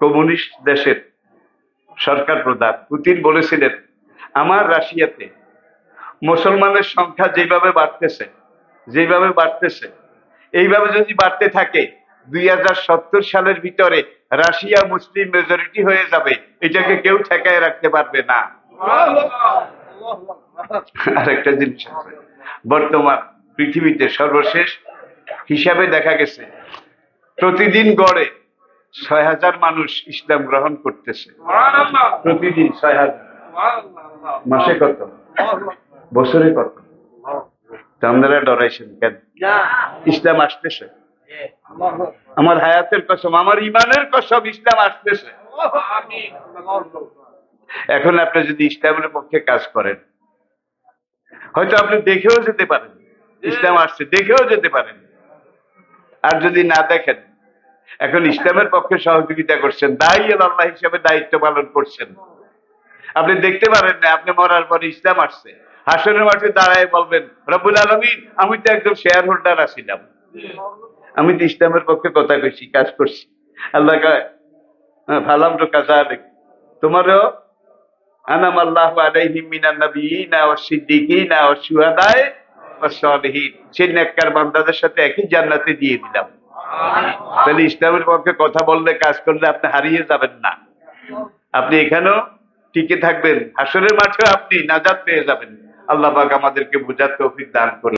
কমিউনিস্ট দেশের সরকার প্রধান পুতিন বলেছিলেন, আমার রাশিয়াতে মুসলমানের সংখ্যা যেভাবে বাড়তেছে এইভাবে যদি বাড়তে থাকে 2070 সালের ভিতরে রাশিয়া মুসলিম মেজরিটি হয়ে যাবে, এটাকে কেউ ঠেকায় রাখতে পারবে না। আরেকটা জিনিস আছে, বর্তমান পৃথিবীতে সর্বশেষ হিসাবে দেখা গেছে প্রতিদিন গড়ে 6000 মানুষ ইসলাম গ্রহণ করতেছে। প্রতিদিন 6000। মাসে কত, বছরে কত? আপনারা ডরাইছেন কেন? ইসলাম আসতেছে, আমার হায়াতের কসম, আমার ইমানের কসম, ইসলাম আসতেছে। এখন আপনি যদি ইসলামের পক্ষে কাজ করেন, হয়তো আপনি দেখেও যেতে পারেন ইসলাম আসছে, দেখেও যেতে পারেন। আর যদি না দেখেন, এখন ইসলামের পক্ষে সহযোগিতা করছেন, দায়ী আল্লাহ হিসেবে দায়িত্ব পালন করছেন। আপনি দেখতে পারেন না, আপনি মরার পরে ইসলাম আসছে, হাসরের মাঠে দাঁড়ায় বলবেন, রব্বুল আলামিন, আমি তো একদম শেয়ার হোল্ডার আছিলাম, আমি তো ইসলামের পক্ষে কথা কইছি, কাজ করছি। আল্লাহ কয়, ফালাম তো কাজা, তোমারও আনাম আল্লাহু আলাইহিম মিনান নাবিয়িনা ওয়াস সিদ্দিকিনা ওয়াস শুহাদায়ে ওয়াস সালিহিন, সেই নেককার বান্দাদের সাথে একই জান্নাতে দিয়ে দিলাম। তাহলে ইসলামের পক্ষে কথা বললে, কাজ করলে আপনি হারিয়ে যাবেন না, আপনি এখানেও টিকে থাকবেন, হাসরের মাঠেও আপনি নাজাত পেয়ে যাবেন। আল্লাহ পাক আমাদেরকে বুঝার তৌফিক দান করুন।